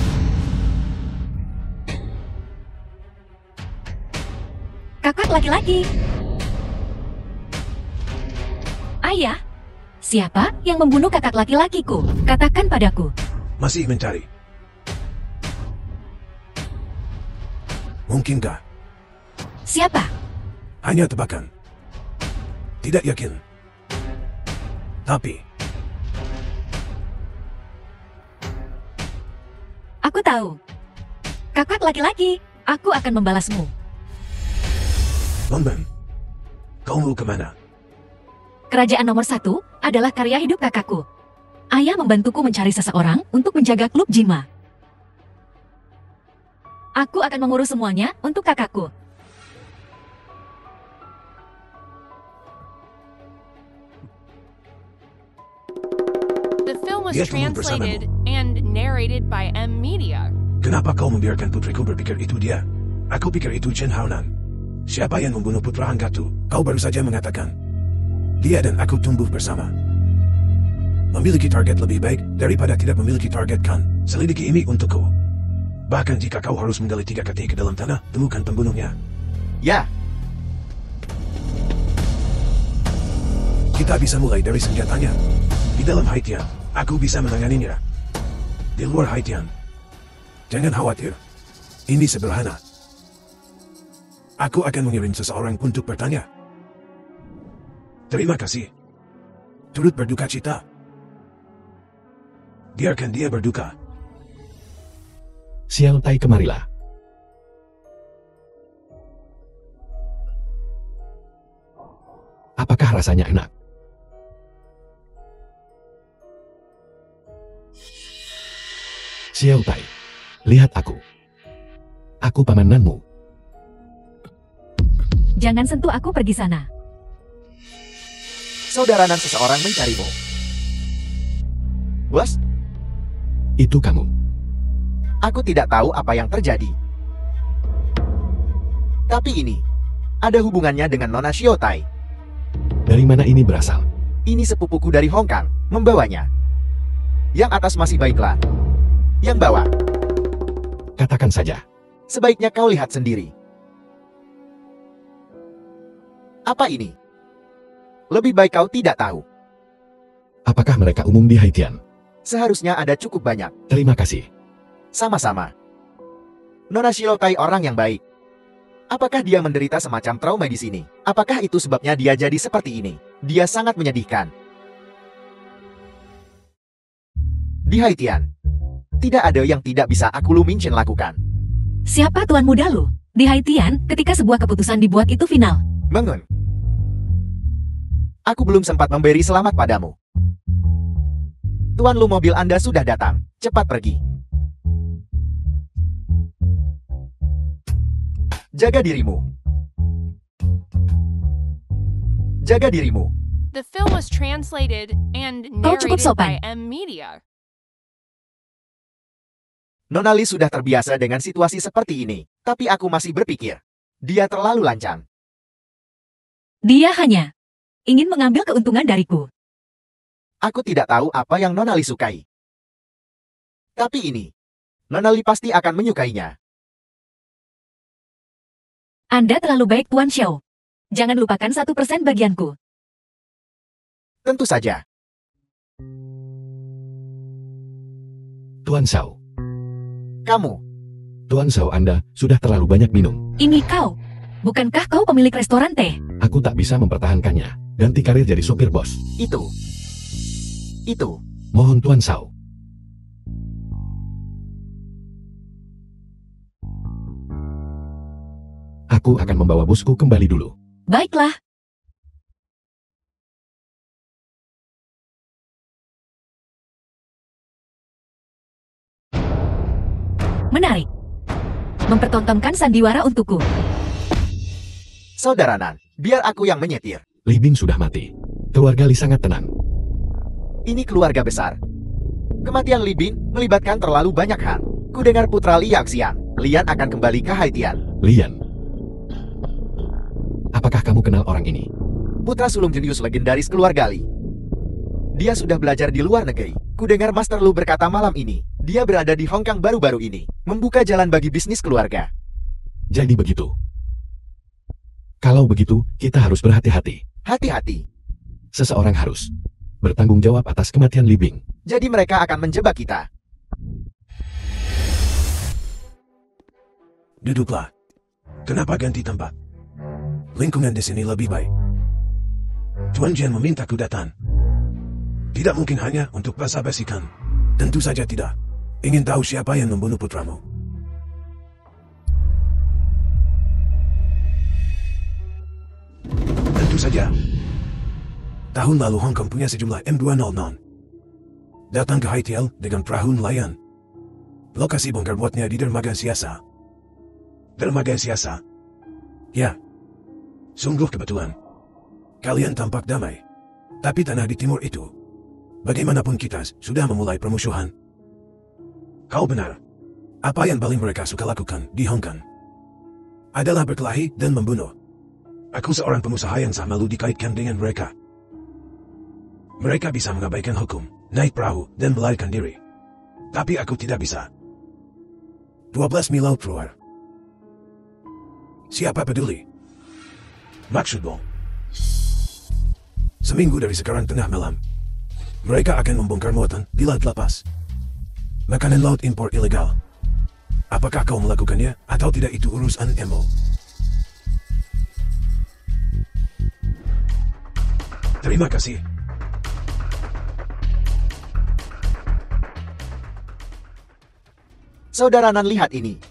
Kakak laki-laki. Ayah, siapa yang membunuh kakak laki-lakiku? Katakan padaku. masih mencari. Mungkinkah? Siapa? Hanya tebakan. Tidak yakin. Tapi, Aku tahu. Kakak laki-laki, aku akan membalasmu. Lomban, kau mau kemana? Kerajaan nomor 1 adalah karya hidup kakakku. Ayah membantuku mencari seseorang untuk menjaga klub Jima. Aku akan mengurus semuanya untuk kakakku. The film was Dia tumbuh translated bersamamu. and narrated by M Media. Kenapa kau membiarkan putriku berpikir itu dia? Aku pikir itu Chen Haonan. Siapa yang membunuh putra Anggatu? Kau baru saja mengatakan. Dia dan aku tumbuh bersama. Memiliki target lebih baik daripada tidak memiliki target kan? Selidiki ini untukku. Bahkan jika kau harus menggali 3 kaki ke dalam tanah, temukan pembunuhnya. Ya, Kita bisa mulai dari senjatanya. Di dalam Haitian, aku bisa menanganinya. Di luar Haitian, jangan khawatir. Ini sederhana. Aku akan mengirim seseorang untuk bertanya. Terima kasih. Turut berduka cita. Biarkan dia berduka. Xiao Tai, kemarilah. Apakah rasanya enak? Xiao Tai, lihat aku. Aku pamananmu. Jangan sentuh aku, pergi sana. saudaranan seseorang mencarimu. Bos, Itu kamu. aku tidak tahu apa yang terjadi. Tapi ini, ada hubungannya dengan Nona Shiotai. Dari mana ini berasal? Ini sepupuku dari Hong Kong, membawanya. Yang atas masih baiklah. Yang bawah, Katakan saja. sebaiknya kau lihat sendiri. Apa ini? Lebih baik kau tidak tahu. Apakah mereka umum di Haitian? Seharusnya ada cukup banyak. Terima kasih. Sama-sama. Nona Shiotai orang yang baik. Apakah dia menderita semacam trauma di sini? Apakah itu sebabnya dia jadi seperti ini? Dia sangat menyedihkan. Di Haitian, tidak ada yang tidak bisa aku Lu Minchen lakukan. Siapa tuan muda lu? Di Haitian, ketika sebuah keputusan dibuat itu final. Mengun. Aku belum sempat memberi selamat padamu. Tuan Lu, mobil Anda sudah datang. Cepat pergi. Jaga dirimu. Jaga dirimu. The film was translated and Kau cukup narrated by sopan. M Media. Nona Lee sudah terbiasa dengan situasi seperti ini. Tapi aku masih berpikir. Dia terlalu lancang. Dia hanya ingin mengambil keuntungan dariku. Aku tidak tahu apa yang Nona Lee sukai. Tapi ini, Nona Lee pasti akan menyukainya. Anda terlalu baik, Tuan Xiao. Jangan lupakan 1% bagianku. Tentu saja. Tuan Xiao, Kamu. Tuan Shao, Anda sudah terlalu banyak minum. Ini kau. Bukankah kau pemilik restoran teh? Aku tak bisa mempertahankannya. Ganti karir jadi sopir, bos. Itu. Mohon Tuan Shao. Aku akan membawa bosku kembali dulu. Baiklah. Menarik. Mempertontonkan sandiwara untukku. Saudara Nan, biar aku yang menyetir. Li Bing sudah mati. Keluarga Li sangat tenang. Ini keluarga besar. Kematian Li Bing melibatkan terlalu banyak hal. Ku dengar putra Li Yaxian, Lian akan kembali ke Haitian. Lian. Apakah kamu kenal orang ini? Putra sulung jenius legendaris keluarga Li. Dia sudah belajar di luar negeri. Ku dengar Master Lu berkata malam ini, dia berada di Hong Kong baru-baru ini, membuka jalan bagi bisnis keluarga. Jadi begitu. Kalau begitu, kita harus berhati-hati. Hati-hati. Seseorang harus bertanggung jawab atas kematian Li Bing. Jadi mereka akan menjebak kita. Duduklah. Kenapa ganti tempat? Lingkungan di sini lebih baik. Tuan Jen memintaku datang. Tidak mungkin hanya untuk basa-basikan. Tentu saja tidak. Ingin tahu siapa yang membunuh putramu. Tentu saja. Tahun lalu Hong Kong punya sejumlah M200. Datang ke Haitian dengan perahu nelayan. Lokasi bongkar muatnya di dermaga Siasa. Dermaga Siasa. Ya. Sungguh kebetulan. Kalian tampak damai. Tapi tanah di timur itu, bagaimanapun kita sudah memulai permusuhan. Kau benar. Apa yang paling mereka suka lakukan di Hong Kong adalah berkelahi dan membunuh. Aku seorang pengusaha yang sangat malu dikaitkan dengan mereka. Mereka bisa mengabaikan hukum, naik perahu, dan melarikan diri. Tapi aku tidak bisa. 12 mil laut keluar. Siapa peduli? Maksudmu? Seminggu dari sekarang tengah malam, mereka akan membongkar muatan di laut lepas. Makanan laut impor ilegal. Apakah kau melakukannya atau tidak itu urusan emu? Terima kasih. Saudara Nan, lihat ini.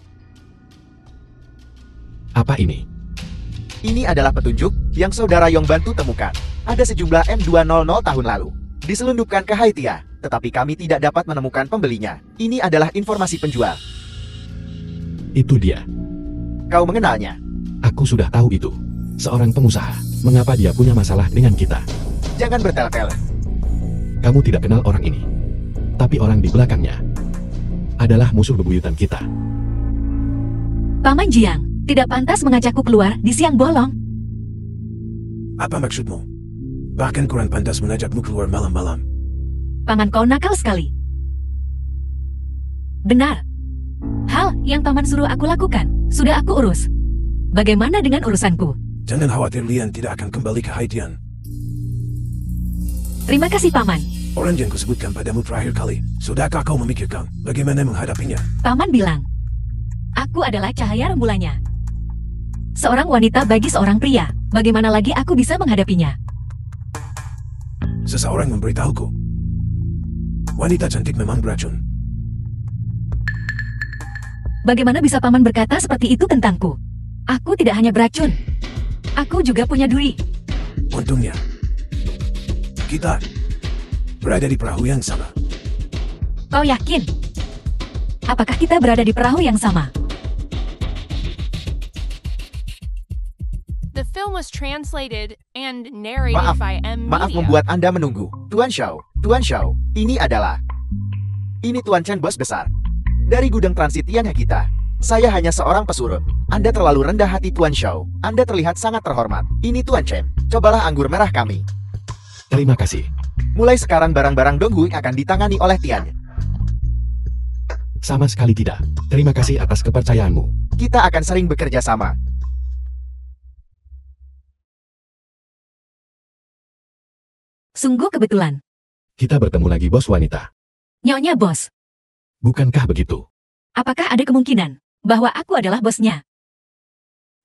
Apa ini? Ini adalah petunjuk yang Saudara Yong bantu temukan. Ada sejumlah M200 tahun lalu. Diselundupkan ke Haitia, tetapi kami tidak dapat menemukan pembelinya. Ini adalah informasi penjual. Itu dia. Kau mengenalnya? Aku sudah tahu itu. Seorang pengusaha. Mengapa dia punya masalah dengan kita? Jangan bertele-tele. Kamu tidak kenal orang ini. Tapi orang di belakangnya adalah musuh bebuyutan kita. Paman Jiang, tidak pantas mengajakku keluar di siang bolong. Apa maksudmu? Bahkan kurang pantas mengajakmu keluar malam-malam. Paman, kau nakal sekali. Benar. Hal yang paman suruh aku lakukan, sudah aku urus. Bagaimana dengan urusanku? Jangan khawatir, Lian tidak akan kembali ke Haitian. Terima kasih, Paman. Orang yang kusebutkan padamu terakhir kali, sudahkah kau memikirkan bagaimana menghadapinya? Paman bilang, aku adalah cahaya rembulannya. Seorang wanita bagi seorang pria, bagaimana lagi aku bisa menghadapinya? Seseorang memberitahuku. Wanita cantik memang beracun. Bagaimana bisa Paman berkata seperti itu tentangku? Aku tidak hanya beracun. Aku juga punya duri. Untungnya, kita berada di perahu yang sama. Kau yakin? Apakah kita berada di perahu yang sama? The film was translated and narrated by M Maaf Media. membuat Anda menunggu. Tuan Shao, ini Tuan Chen, bos besar. Dari gudang transitiannya kita. Saya hanya seorang pesuruh. Anda terlalu rendah hati, Tuan Shao. Anda terlihat sangat terhormat. Ini Tuan Chen. Cobalah anggur merah kami. Terima kasih. Mulai sekarang barang-barang Donghui akan ditangani oleh Tian. Sama sekali tidak. Terima kasih atas kepercayaanmu. Kita akan sering bekerja sama. Sungguh kebetulan. Kita bertemu lagi, bos wanita. Nyonya bos, Bukankah begitu? apakah ada kemungkinan bahwa aku adalah bosnya.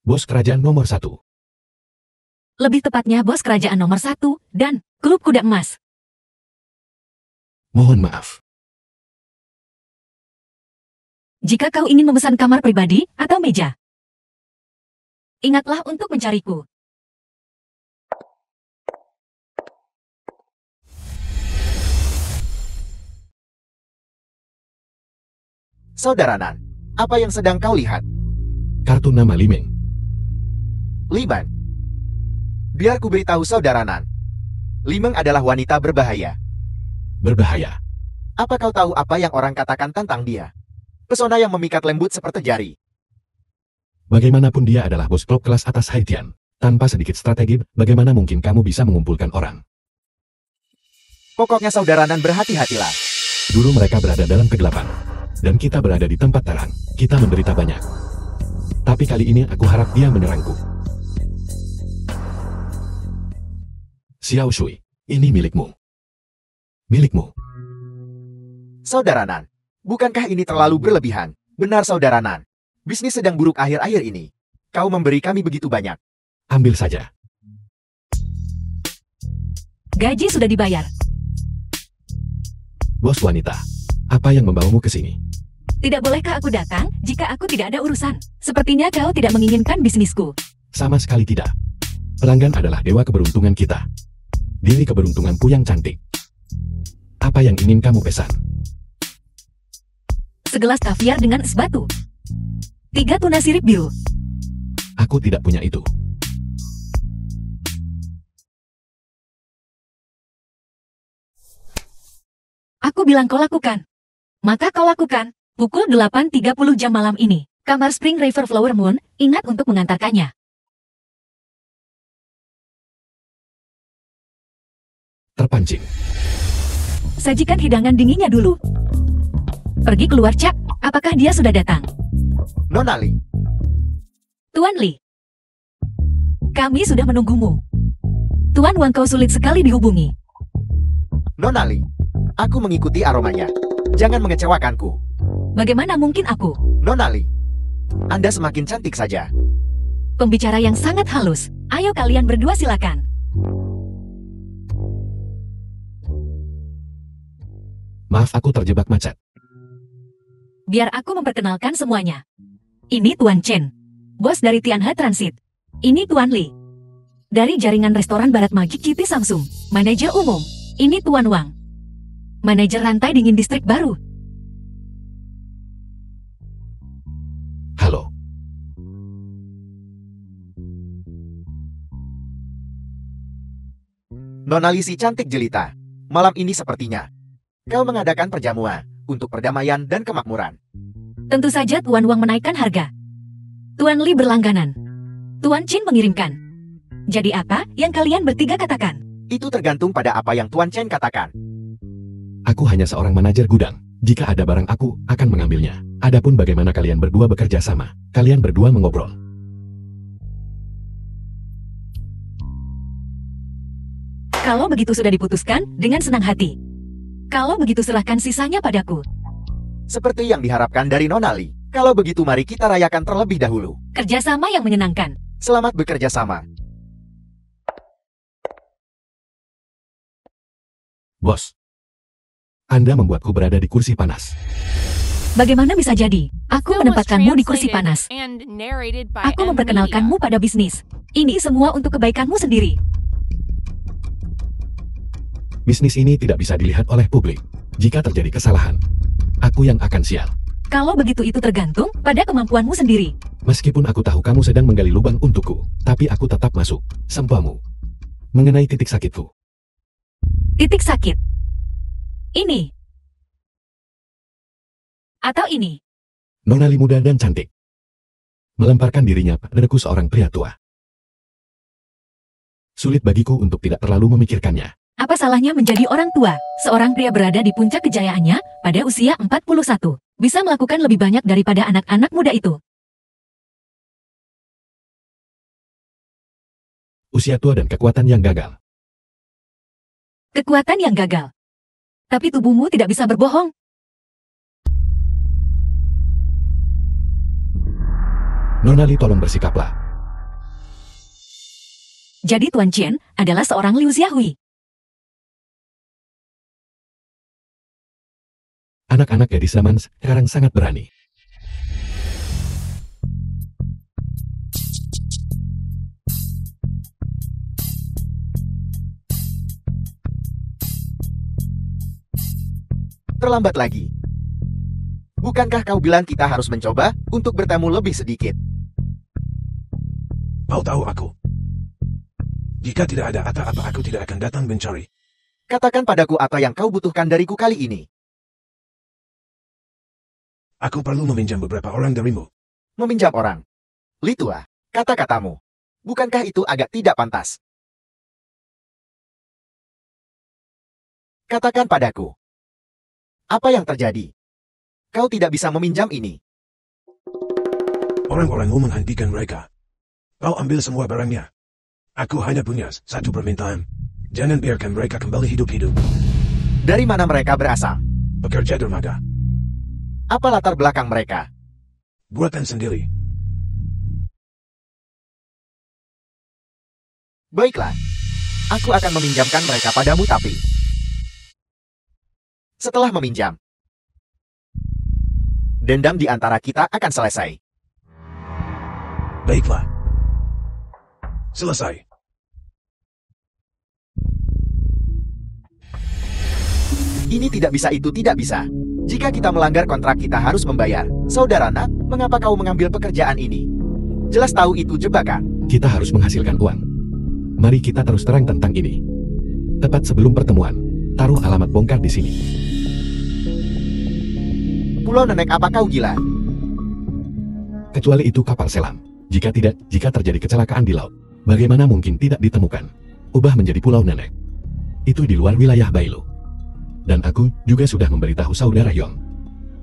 Bos kerajaan nomor 1. Lebih tepatnya bos kerajaan nomor 1 dan klub kuda emas. Mohon maaf. Jika kau ingin memesan kamar pribadi atau meja, ingatlah untuk mencariku. Saudara Nan, apa yang sedang kau lihat? Kartu nama Limeng. Liman. Biar ku beritahu saudara Nan. Limeng adalah wanita berbahaya. Berbahaya. Apa kau tahu apa yang orang katakan tentang dia? Pesona yang memikat lembut seperti jari. Bagaimanapun dia adalah bos klub kelas atas Haitian. Tanpa sedikit strategi, bagaimana mungkin kamu bisa mengumpulkan orang? Pokoknya saudara Nan berhati-hatilah. Dulu mereka berada dalam kegelapan. Dan kita berada di tempat terang. Kita menderita banyak. Tapi kali ini aku harap dia menyerangku. Xiao Shui, ini milikmu. Milikmu. Saudara Nan, bukankah ini terlalu berlebihan? Benar saudara Nan. Bisnis sedang buruk akhir-akhir ini. Kau memberi kami begitu banyak. Ambil saja. Gaji sudah dibayar. Bos wanita, apa yang membawamu ke sini? Tidak bolehkah aku datang jika aku tidak ada urusan? Sepertinya kau tidak menginginkan bisnisku. Sama sekali tidak. Pelanggan adalah dewa keberuntungan kita. Diri keberuntunganku yang cantik. Apa yang ingin kamu pesan? Segelas kaviar dengan es batu. 3 tuna sirip biru. Aku tidak punya itu. Aku bilang kau lakukan. Maka kau lakukan. Pukul 8.30 jam malam ini. Kamar Spring River Flower Moon, ingat untuk mengantarkannya. Terpancing. Sajikan hidangan dinginnya dulu. Pergi keluar, Cak. Apakah dia sudah datang? Nona Li, Tuan Li. Kami sudah menunggumu. Tuan Wang, kau sulit sekali dihubungi. Nona Li. Aku mengikuti aromanya. Jangan mengecewakanku. Bagaimana mungkin aku? Nona Li, Anda semakin cantik saja. Pembicara yang sangat halus. Ayo kalian berdua silakan. Maaf, aku terjebak macet. Biar aku memperkenalkan semuanya. Ini Tuan Chen, bos dari Tianhe Transit. Ini Tuan Li, dari jaringan restoran Barat Magic City Samsung. Manajer umum. Ini Tuan Wang, manajer rantai dingin distrik baru. Halo. Nona Li si cantik jelita. Malam ini sepertinya kau mengadakan perjamuan untuk perdamaian dan kemakmuran. Tentu saja Tuan Wang menaikkan harga. Tuan Li berlangganan. Tuan Chin mengirimkan. Jadi apa yang kalian bertiga katakan? Itu tergantung pada apa yang Tuan Chen katakan. Aku hanya seorang manajer gudang. Jika ada barang, aku akan mengambilnya. Adapun bagaimana kalian berdua bekerja sama, kalian berdua mengobrol. Kalau begitu sudah diputuskan, dengan senang hati. Kalau begitu serahkan sisanya padaku. Seperti yang diharapkan dari Nona Li. Kalau begitu mari kita rayakan terlebih dahulu. Kerjasama yang menyenangkan. Selamat bekerja sama. Bos, Anda membuatku berada di kursi panas. Bagaimana bisa jadi? Aku Film was menempatkanmu di kursi translated panas. and narrated by Aku M. memperkenalkanmu Media. pada bisnis. Ini semua untuk kebaikanmu sendiri. Bisnis ini tidak bisa dilihat oleh publik. Jika terjadi kesalahan, aku yang akan sial. Kalau begitu itu tergantung pada kemampuanmu sendiri. Meskipun aku tahu kamu sedang menggali lubang untukku, tapi aku tetap masuk. Sembahmu. Mengenai titik sakitku. Titik sakit. Ini. Atau ini. Nona Li muda dan cantik. Melemparkan dirinya padaku seorang pria tua. Sulit bagiku untuk tidak terlalu memikirkannya. Apa salahnya menjadi orang tua? Seorang pria berada di puncak kejayaannya pada usia 41. Bisa melakukan lebih banyak daripada anak-anak muda itu. Usia tua dan kekuatan yang gagal. Kekuatan yang gagal. Tapi tubuhmu tidak bisa berbohong. Nona Li, tolong bersikaplah. Jadi Tuan Chen adalah seorang Liu Xiaohui. Anak-anak gadis zaman sekarang sangat berani. Terlambat lagi. Bukankah kau bilang kita harus mencoba untuk bertemu lebih sedikit? Kau tahu aku. Jika tidak ada apa-apa, aku tidak akan datang mencari. Katakan padaku apa yang kau butuhkan dariku kali ini. Aku perlu meminjam beberapa orang darimu. Meminjam orang. Li Tua, kata-katamu. Bukankah itu agak tidak pantas? Katakan padaku. Apa yang terjadi? Kau tidak bisa meminjam ini. Orang-orangmu menghentikan mereka. Kau ambil semua barangnya. Aku hanya punya satu permintaan. Jangan biarkan mereka kembali hidup-hidup. Dari mana mereka berasal? Pekerja dermaga. Apa latar belakang mereka? Buatan sendiri. Baiklah. Aku akan meminjamkan mereka padamu tapi... Setelah meminjam, dendam di antara kita akan selesai. Baiklah. Selesai. Ini tidak bisa, itu tidak bisa. Jika kita melanggar kontrak, kita harus membayar. Saudara Nak, mengapa kau mengambil pekerjaan ini? Jelas tahu itu jebakan. Kita harus menghasilkan uang. Mari kita terus terang tentang ini. Tepat sebelum pertemuan, taruh alamat bongkar di sini. Pulau Nenek, apa kau gila? Kecuali itu kapal selam. Jika tidak, jika terjadi kecelakaan di laut, bagaimana mungkin tidak ditemukan? Ubah menjadi Pulau Nenek. Itu di luar wilayah Bailu. Dan aku juga sudah memberitahu saudara Yong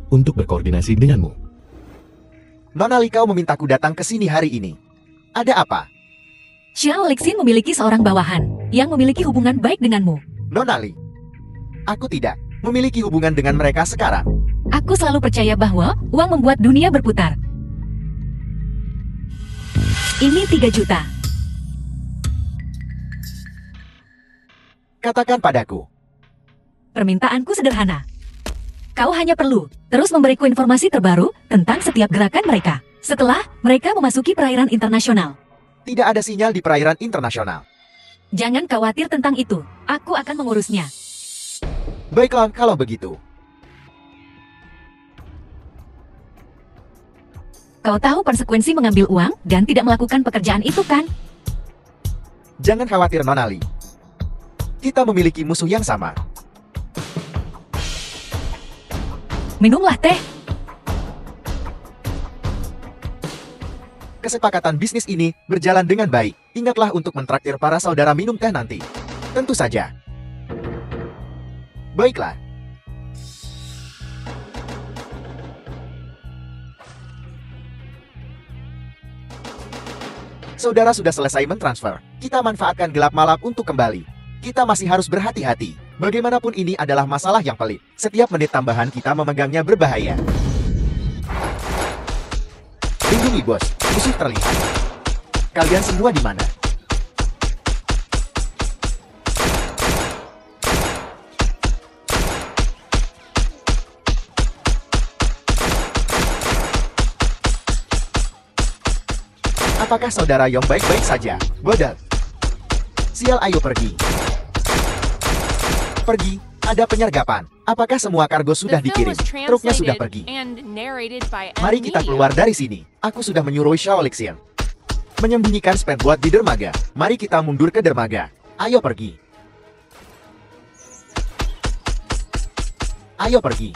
untuk berkoordinasi denganmu. Nona Li, kau memintaku datang ke sini hari ini. Ada apa? Xiao Lixin memiliki seorang bawahan yang memiliki hubungan baik denganmu. Nona Li, aku tidak memiliki hubungan dengan mereka sekarang. Aku selalu percaya bahwa uang membuat dunia berputar. Ini 3 juta. Katakan padaku. Permintaanku sederhana. Kau hanya perlu terus memberiku informasi terbaru tentang setiap gerakan mereka setelah mereka memasuki perairan internasional. Tidak ada sinyal di perairan internasional. Jangan khawatir tentang itu. Aku akan mengurusnya. Baiklah, kalau begitu. Kau tahu konsekuensi mengambil uang dan tidak melakukan pekerjaan itu kan? Jangan khawatir, Nona Li. Kita memiliki musuh yang sama. Minumlah teh. Kesepakatan bisnis ini berjalan dengan baik. Ingatlah untuk mentraktir para saudara minum teh nanti. Tentu saja. Baiklah. Saudara sudah selesai mentransfer. Kita manfaatkan gelap malam untuk kembali. Kita masih harus berhati-hati. Bagaimanapun ini adalah masalah yang pelik. Setiap menit tambahan kita memegangnya berbahaya. Lindungi bos, musuh terlihat. Kalian semua di mana? Apakah saudara Yong baik-baik saja? Bodoh. Sial, ayo pergi. Pergi, ada penyergapan. Apakah semua kargo sudah The film dikirim? was Truknya sudah translated pergi. and narrated by Mari kita Nia. keluar dari sini. Aku sudah menyuruh Xiao Lixin menyembunyikan spandboard di dermaga. Mari kita mundur ke dermaga. Ayo pergi. Ayo pergi.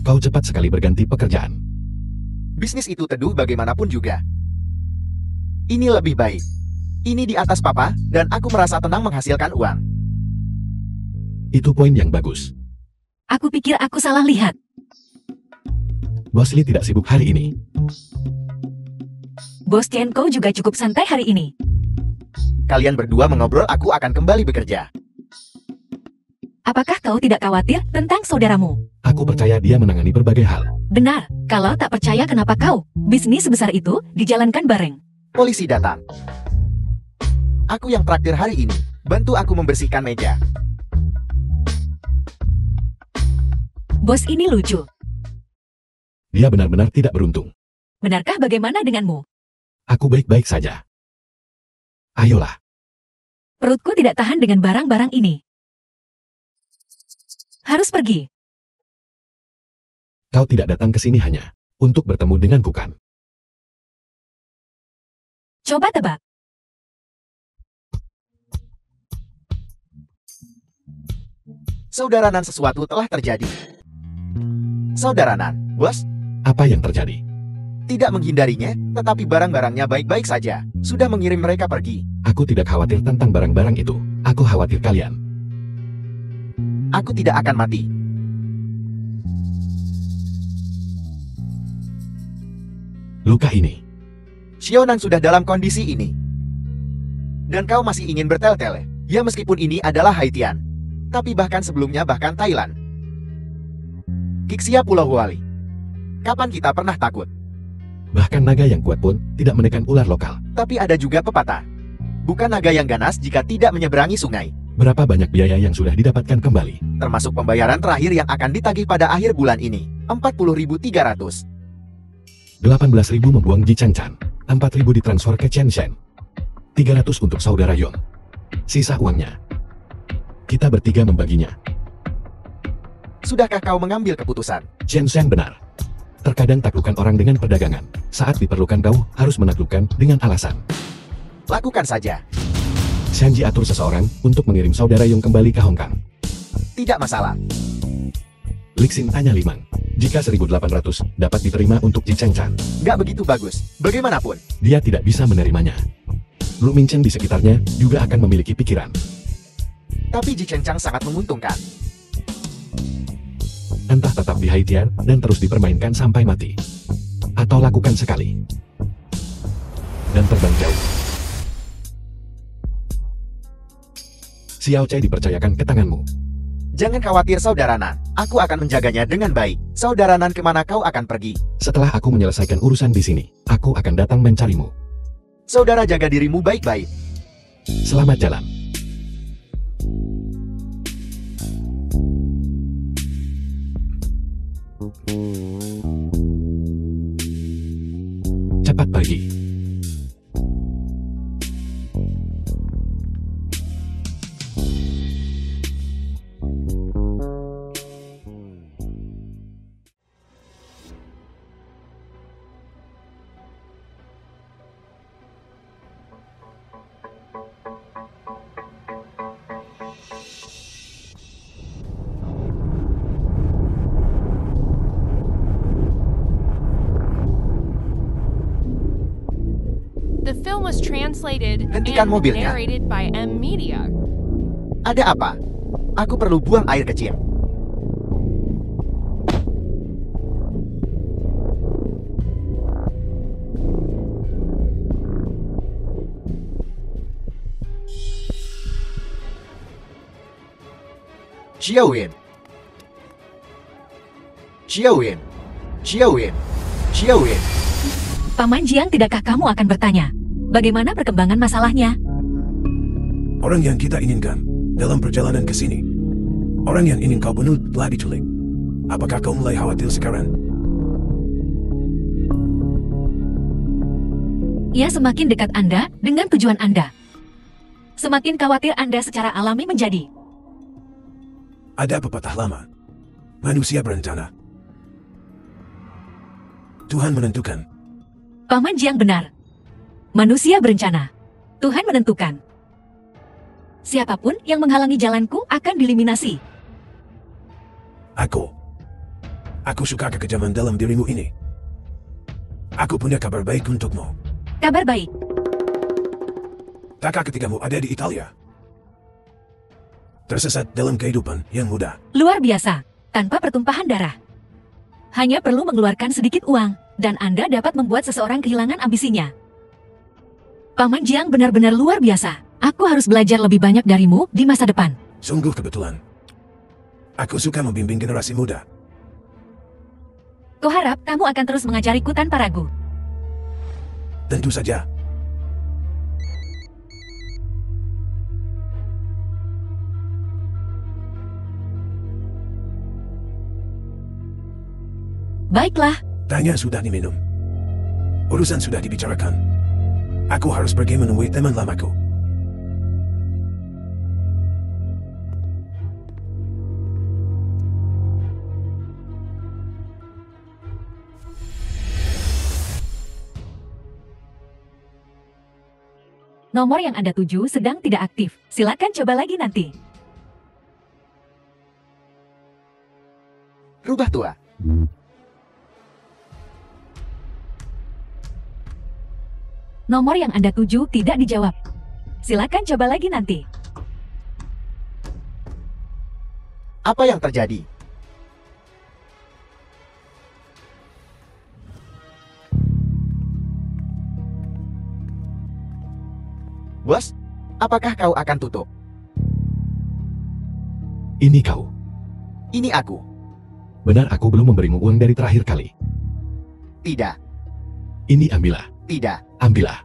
Kau cepat sekali berganti pekerjaan. Bisnis itu teduh bagaimanapun juga. Ini lebih baik. Ini di atas papa, dan aku merasa tenang menghasilkan uang. Itu poin yang bagus. Aku pikir aku salah lihat. Bos Li tidak sibuk hari ini. Bos Chen Kou juga cukup santai hari ini. Kalian berdua mengobrol, aku akan kembali bekerja. Apakah kau tidak khawatir tentang saudaramu? Aku percaya dia menangani berbagai hal. Benar, kalau tak percaya kenapa kau, bisnis sebesar itu, dijalankan bareng. Polisi datang. Aku yang traktir hari ini. Bantu aku membersihkan meja. Bos ini lucu. Dia benar-benar tidak beruntung. Benarkah bagaimana denganmu? Aku baik-baik saja. Ayolah. Perutku tidak tahan dengan barang-barang ini. Harus pergi. Kau tidak datang ke sini hanya untuk bertemu denganku kan? Coba tebak. Saudara Nan, sesuatu telah terjadi. Saudara Nan, bos, Apa yang terjadi? tidak menghindarinya, tetapi barang-barangnya baik-baik saja. Sudah mengirim mereka pergi. Aku tidak khawatir tentang barang-barang itu. Aku khawatir kalian. Aku tidak akan mati. Luka ini. Xiaonan sudah dalam kondisi ini. Dan kau masih ingin bertele-tele. Ya, meskipun ini adalah Haitian. Tapi bahkan sebelumnya, bahkan Thailand. Kixia Pulau Huali. Kapan kita pernah takut? Bahkan naga yang kuat pun tidak menekan ular lokal. Tapi ada juga pepatah. Bukan naga yang ganas jika tidak menyeberangi sungai. Berapa banyak biaya yang sudah didapatkan kembali? Termasuk pembayaran terakhir yang akan ditagih pada akhir bulan ini. 40.300. 18.000 membuang Ji Changchan. 4.000 ditransfer ke Chen Shen. 300 untuk saudara Yong. Sisa uangnya kita bertiga membaginya. Sudahkah kau mengambil keputusan? Chen Shen benar. Terkadang taklukkan orang dengan perdagangan. Saat diperlukan kau harus menaklukkan dengan alasan. Lakukan saja. Shanji atur seseorang untuk mengirim saudara Yong kembali ke Hong Kong. Tidak masalah. Lixin tanya Limang. Jika 1.800 dapat diterima untuk Ji Changchan, Gak begitu bagus. Bagaimanapun. dia tidak bisa menerimanya. Lu Mingchen di sekitarnya juga akan memiliki pikiran. Tapi Ji Chengchang sangat menguntungkan. Entah tetap di Haitian dan terus dipermainkan sampai mati. Atau lakukan sekali. Dan terbang jauh. Xiao Chai dipercayakan ke tanganmu. Jangan khawatir saudara Nan. Aku akan menjaganya dengan baik. Saudara Nan, kemana kau akan pergi? Setelah aku menyelesaikan urusan di sini, aku akan datang mencarimu. Saudara, jaga dirimu baik-baik. Selamat jalan. Cepat pergi. The film was translated Hentikan and mobilnya. narrated by M Media. Ada apa? Aku perlu buang air kecil. Xiaoyin. Xiaoyin. Xiaoyin. Xiaoyin. Paman Jiang, tidakkah kamu akan bertanya? Bagaimana perkembangan masalahnya? Orang yang kita inginkan dalam perjalanan ke sini. Orang yang ingin kau bunuh telah diculik. Apakah kau mulai khawatir sekarang? Ia semakin dekat Anda dengan tujuan Anda. Semakin khawatir Anda secara alami menjadi. Ada pepatah lama. Manusia berencana. Tuhan menentukan. Paman Jiang benar. Manusia berencana. Tuhan menentukan. Siapapun yang menghalangi jalanku akan dieliminasi. Aku suka kekejaman dalam dirimu ini. Aku punya kabar baik untukmu. Kabar baik. Kakak ketigamu ada di Italia. Tersesat dalam kehidupan yang mudah. Luar biasa. Tanpa pertumpahan darah. Hanya perlu mengeluarkan sedikit uang, dan Anda dapat membuat seseorang kehilangan ambisinya. Paman Jiang benar-benar luar biasa. Aku harus belajar lebih banyak darimu di masa depan. Sungguh kebetulan. Aku suka membimbing generasi muda. Kuharap kamu akan terus mengajariku tanpa ragu. Tentu saja. Baiklah, Tanya sudah diminum. Urusan sudah dibicarakan. Aku harus pergi menemui teman lamaku. nomor yang Anda tuju sedang tidak aktif. Silakan coba lagi nanti. Rubah tua. Nomor yang Anda tuju tidak dijawab. Silakan coba lagi nanti. Apa yang terjadi? Bos, apakah kau akan tutup? Ini kau. Ini aku. Benar aku belum memberimu uang dari terakhir kali. Tidak, Ini ambillah. tidak. Ambillah.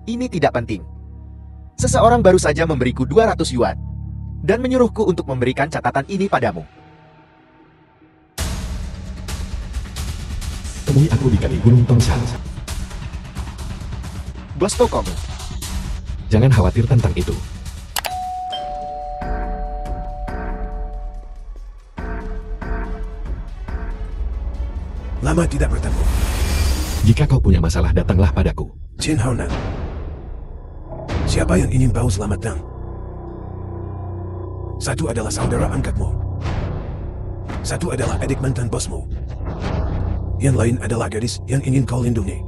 Ini tidak penting. Seseorang baru saja memberiku 200 yuan dan menyuruhku untuk memberikan catatan ini padamu. Temui aku di kaki Gunung Tongshan. Bos tokomu. Jangan khawatir tentang itu. Lama tidak bertemu. Jika kau punya masalah, datanglah padaku. Jin Haonan. Siapa yang ingin bau selamat datang? Satu adalah saudara angkatmu. Satu adalah adik mantan bosmu. Yang lain adalah gadis yang ingin kau lindungi.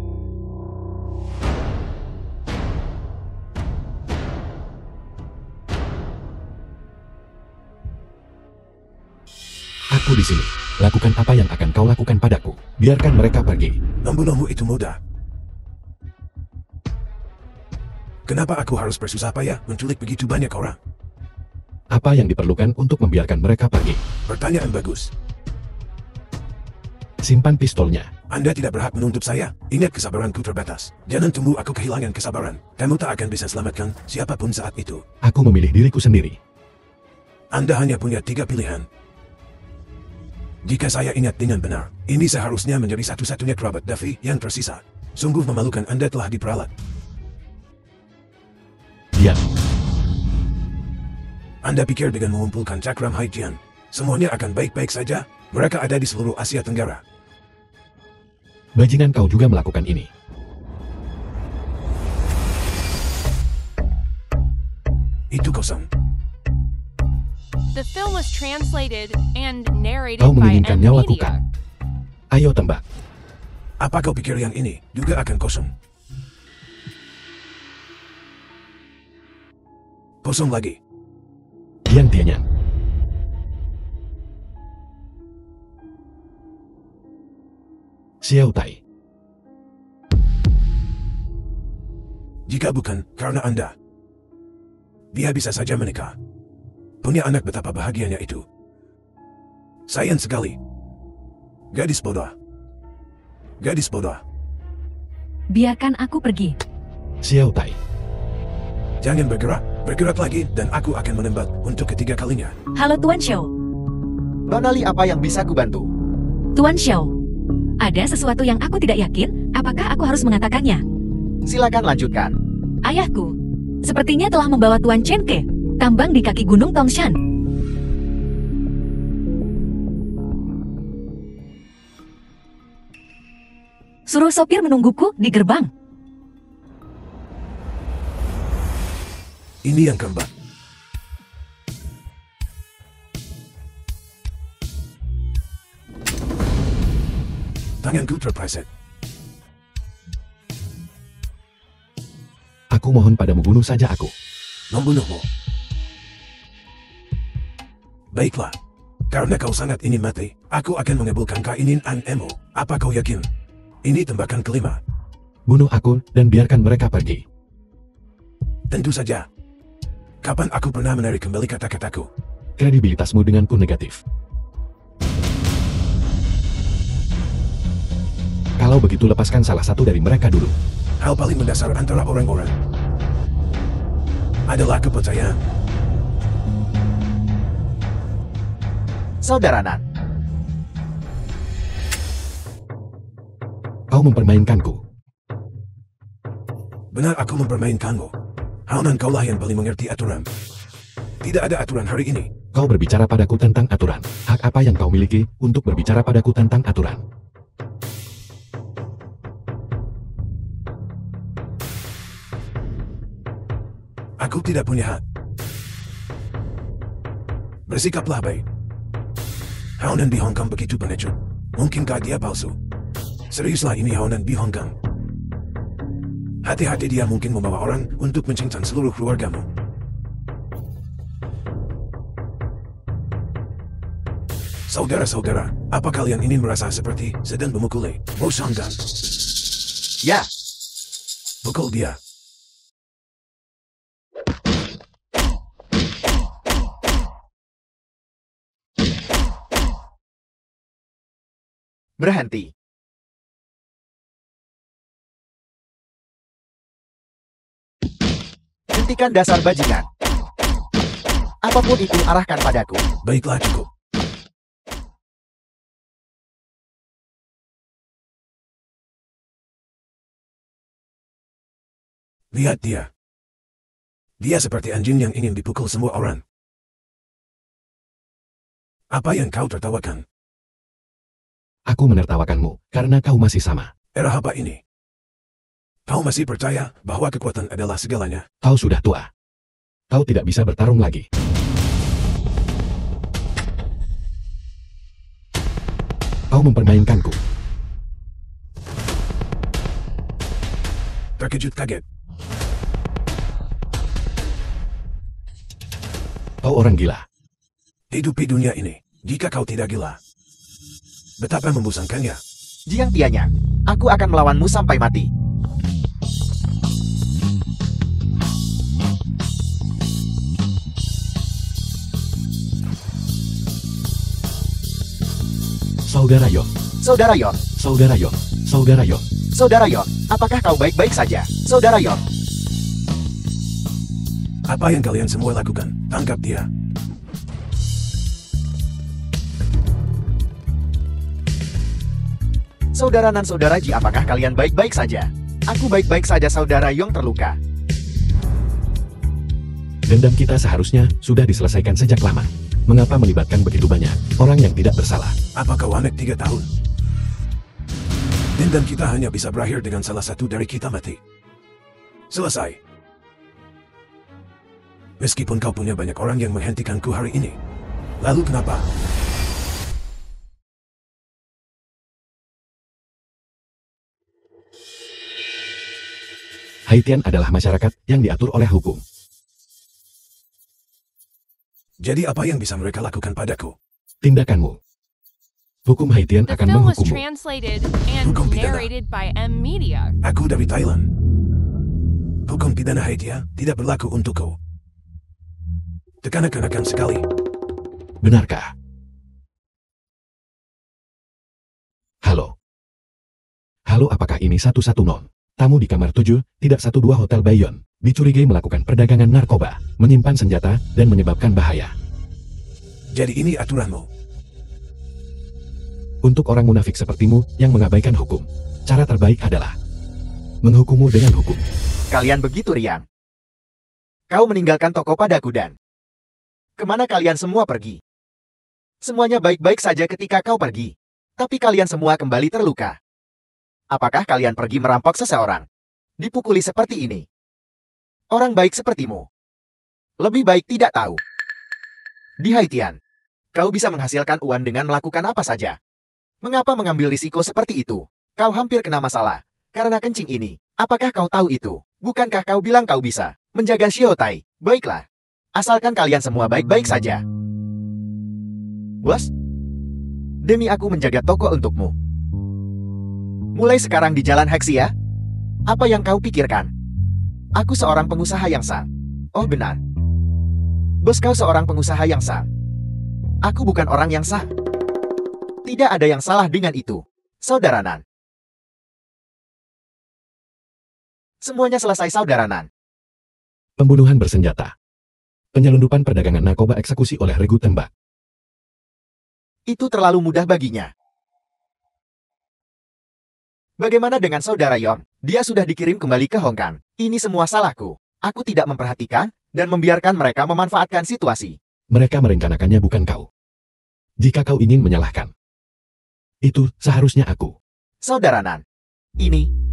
Aku di sini. Lakukan apa yang akan kau lakukan padaku. Biarkan mereka pergi. Membunuhmu itu mudah. Kenapa aku harus bersusah payah menculik begitu banyak orang? Apa yang diperlukan untuk membiarkan mereka pergi? Pertanyaan bagus. Simpan pistolnya. Anda tidak berhak menuntut saya. Ingat, kesabaranku terbatas. Jangan tunggu aku kehilangan kesabaran. Kamu tak akan bisa selamatkan siapapun saat itu. Aku memilih diriku sendiri. Anda hanya punya 3 pilihan. Jika saya ingat dengan benar, ini seharusnya menjadi satu-satunya kerabat Duffy yang tersisa. Sungguh memalukan Anda telah diperalat. Diam. Anda pikir dengan mengumpulkan cakram Haijian, semuanya akan baik-baik saja? Mereka ada di seluruh Asia Tenggara. Bajingan kau juga melakukan ini. Itu kosong. The film was translated and narrated Kau by menginginkan M nyawaku Media. kan? Ayo tembak. Apa kau pikir yang ini juga akan kosong? Kosong lagi. Dian Tianyan. Xiao Tai. Jika bukan karena Anda, dia bisa saja menikah. Punya anak, betapa bahagianya itu. Sayang sekali. Gadis bodoh. Gadis bodoh. Biarkan aku pergi. Xiao Tai. Jangan bergerak. Bergerak lagi dan aku akan menembak untuk ketiga kalinya. Halo Tuan Xiao. Nonali, apa yang bisa kubantu? Tuan Xiao. Ada sesuatu yang aku tidak yakin, apakah aku harus mengatakannya? Silakan lanjutkan. Ayahku, sepertinya telah membawa Tuan Chen ke tambang di kaki Gunung Tongshan. Suruh sopir menungguku di gerbang. Ini yang keempat. Tanganku terpleset. Aku mohon padamu, bunuh saja aku. Membunuhmu. Baiklah. Karena kau sangat ingin mati, aku akan mengabulkan keinginanmu. Apa kau yakin? Ini tembakan kelima. Bunuh aku dan biarkan mereka pergi. Tentu saja. Kapan aku pernah menarik kembali kata-kataku? Kredibilitasmu denganku negatif. Kalau begitu lepaskan salah satu dari mereka dulu. Hal paling mendasar antara orang-orang adalah kepercayaan. Saudara Nan, Kau mempermainkanku. Benar aku mempermainkanmu. Haonan kaulah yang paling mengerti aturan. Tidak ada aturan hari ini. Kau berbicara padaku tentang aturan. Hak apa yang kau miliki untuk berbicara padaku tentang aturan? Aku tidak punya hak. Bersikaplah baik. Haonan Bihongkang begitu pengecut. Mungkinkah dia palsu? Seriuslah ini Haonan Bihongkang. Hati-hati, dia mungkin membawa orang untuk mencincang seluruh keluargamu. Saudara-saudara, apa kalian ini merasa seperti sedang memukuli Mo Shanggang? ya, Pukul dia. berhenti. Hentikan dasar bajingan. Apapun itu arahkan padaku. Baiklah, cukup. Lihat dia. Dia seperti anjing yang ingin dipukul semua orang. Apa yang kau tertawakan? Aku menertawakanmu karena kau masih sama. Era apa ini? Kau masih percaya bahwa kekuatan adalah segalanya? Kau sudah tua. Kau tidak bisa bertarung lagi. Kau mempermainkanku. Terkejut kaget. Kau orang gila. Hidupi dunia ini, jika kau tidak gila. Betapa membosankannya. Jiang Tianyang, aku akan melawanmu sampai mati. Saudara Yon. Saudara Yon, Saudara Yon. Saudara Yon. Saudara Yon, apakah kau baik-baik saja? Saudara Yon, Apa yang kalian semua lakukan? Tangkap dia. Saudara Nan, Saudara Ji, apakah kalian baik-baik saja? Aku baik-baik saja. Saudara Yong terluka. Dendam kita seharusnya sudah diselesaikan sejak lama. Mengapa melibatkan begitu banyak orang yang tidak bersalah? Apa kau aneh 3 tahun? Dendam kita hanya bisa berakhir dengan salah satu dari kita mati. Selesai. Meskipun kau punya banyak orang yang menghentikanku hari ini. Lalu kenapa? Haitian adalah masyarakat yang diatur oleh hukum. Jadi apa yang bisa mereka lakukan padaku? Tindakanmu. Hukum Haitian The akan film was menghukummu. translated and Hukum pidana. narrated by M Media. Aku dari Thailand. Hukum pidana Haitian tidak berlaku untukku. Tekanan-kenakan sekali. Benarkah? Halo. Halo, apakah ini 110? Tamu di kamar 7, tidak 12 Hotel Bayon, dicurigai melakukan perdagangan narkoba, menyimpan senjata, dan menyebabkan bahaya. Jadi ini aturanmu. Untuk orang munafik sepertimu yang mengabaikan hukum, cara terbaik adalah menghukummu dengan hukum. Kalian begitu riang. Kau meninggalkan toko padaku dan kemana kalian semua pergi? Semuanya baik-baik saja ketika kau pergi. Tapi kalian semua kembali terluka. Apakah kalian pergi merampok seseorang? Dipukuli seperti ini. Orang baik sepertimu. Lebih baik tidak tahu. Di Haitian, kau bisa menghasilkan uang dengan melakukan apa saja. Mengapa mengambil risiko seperti itu? Kau hampir kena masalah karena kencing ini. Apakah kau tahu itu? Bukankah kau bilang kau bisa menjaga Shiotai? Baiklah. Asalkan kalian semua baik-baik saja. Bos, demi aku menjaga toko untukmu. Mulai sekarang di Jalan Hexia, apa yang kau pikirkan? Aku seorang pengusaha yang sah. Oh benar. Bos, kau seorang pengusaha yang sah. Aku bukan orang yang sah. Tidak ada yang salah dengan itu, Saudara Nan. Semuanya selesai, Saudara Nan. Pembunuhan bersenjata. Penyelundupan perdagangan narkoba eksekusi oleh regu tembak. Itu terlalu mudah baginya. Bagaimana dengan Saudara Yong? Dia sudah dikirim kembali ke Hong Kong. Ini semua salahku. Aku tidak memperhatikan dan membiarkan mereka memanfaatkan situasi. Mereka merencanakannya, bukan kau. Jika kau ingin menyalahkan, itu seharusnya aku. Saudara Nan, ini...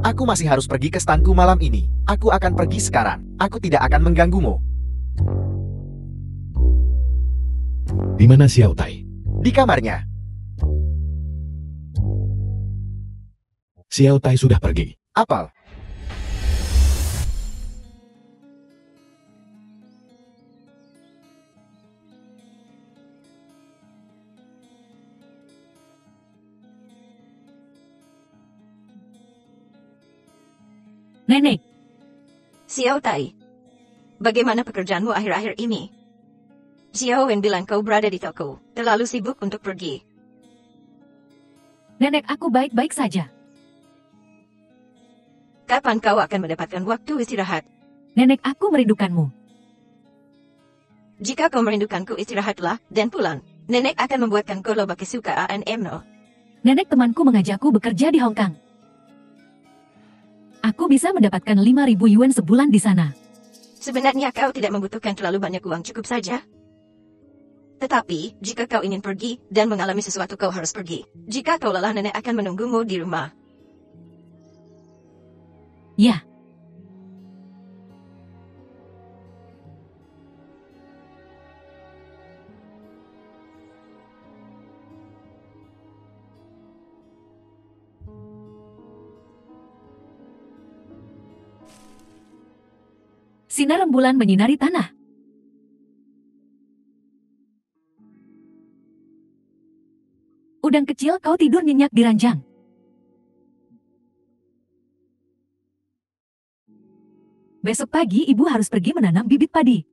Aku masih harus pergi ke stanku malam ini. Aku akan pergi sekarang. Aku tidak akan mengganggumu. Di mana Xiao Tai? Di kamarnya. Xiao Tai sudah pergi. Apel. Nenek, Xiao Tai, bagaimana pekerjaanmu akhir-akhir ini? Xiao Wen bilang kau berada di toko, terlalu sibuk untuk pergi. nenek aku baik-baik saja. Kapan kau akan mendapatkan waktu istirahat? Nenek aku merindukanmu. Jika kau merindukanku, istirahatlah dan pulang. Nenek akan membuatkan kau lomba kesukaan no. Nenek temanku mengajakku bekerja di Hong Kong. Aku bisa mendapatkan 5.000 yuan sebulan di sana. Sebenarnya kau tidak membutuhkan terlalu banyak uang, cukup saja. Tetapi, jika kau ingin pergi dan mengalami sesuatu, kau harus pergi. Jika kau lelah, nenek akan menunggumu di rumah. Ya. Sinar rembulan menyinari tanah. Udang kecil, kau tidur nyenyak di ranjang. Besok pagi ibu harus pergi menanam bibit padi.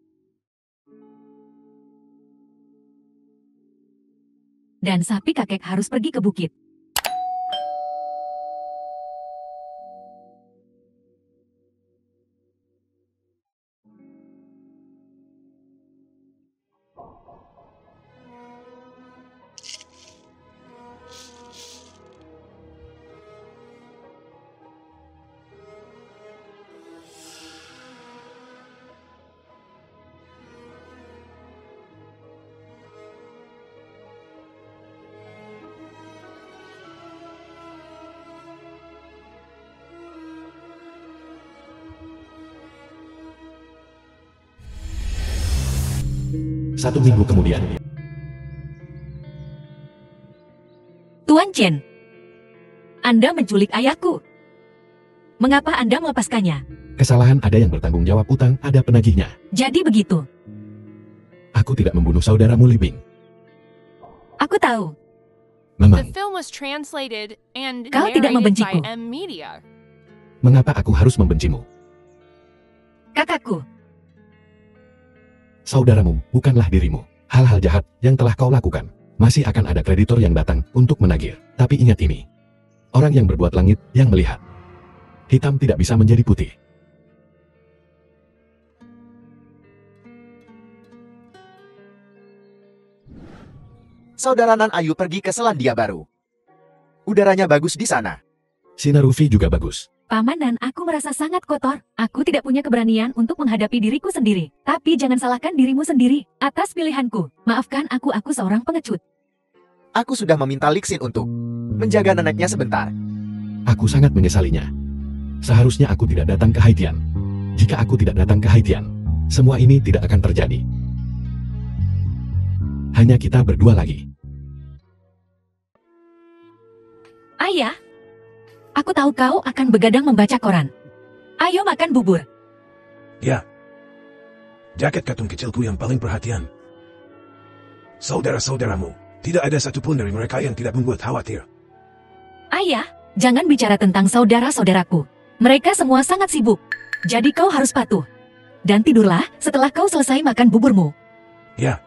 Dan sapi kakek harus pergi ke bukit. Satu minggu kemudian. Tuan Chen, Anda menculik ayahku. Mengapa Anda melepaskannya? Kesalahan ada yang bertanggung jawab, utang ada penagihnya. Jadi begitu. Aku tidak membunuh saudaramu Li Bing. Aku tahu. The Memang, film was translated and Kau tidak narrated by membenciku. M Media. mengapa aku harus membencimu? Kakakku, Saudaramu bukanlah dirimu. Hal-hal jahat yang telah kau lakukan, masih akan ada kreditor yang datang untuk menagih. Tapi ingat ini, orang yang berbuat langit yang melihat. Hitam tidak bisa menjadi putih. Saudara Nan Ayu pergi ke Selandia Baru. Udaranya bagus di sana. Sinar Rufi juga bagus. Paman dan aku merasa sangat kotor. Aku tidak punya keberanian untuk menghadapi diriku sendiri. Tapi jangan salahkan dirimu sendiri atas pilihanku. Maafkan aku seorang pengecut. Aku sudah meminta Lixin untuk menjaga neneknya sebentar. Aku sangat menyesalinya. Seharusnya aku tidak datang ke Haitian. Jika aku tidak datang ke Haitian, semua ini tidak akan terjadi. Hanya kita berdua lagi. Ayah, aku tahu kau akan begadang membaca koran. Ayo makan bubur. Ya. Jaket katun kecilku yang paling perhatian. Saudara-saudaramu, tidak ada satupun dari mereka yang tidak membuat khawatir. Ayah, jangan bicara tentang saudara-saudaraku. Mereka semua sangat sibuk. Jadi kau harus patuh. Dan tidurlah setelah kau selesai makan buburmu. Ya.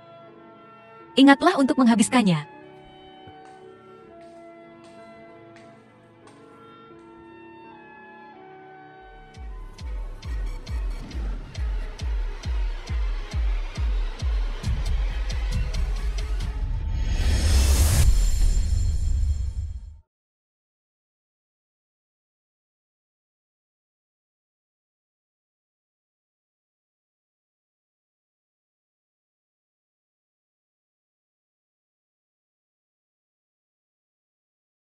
Ingatlah untuk menghabiskannya.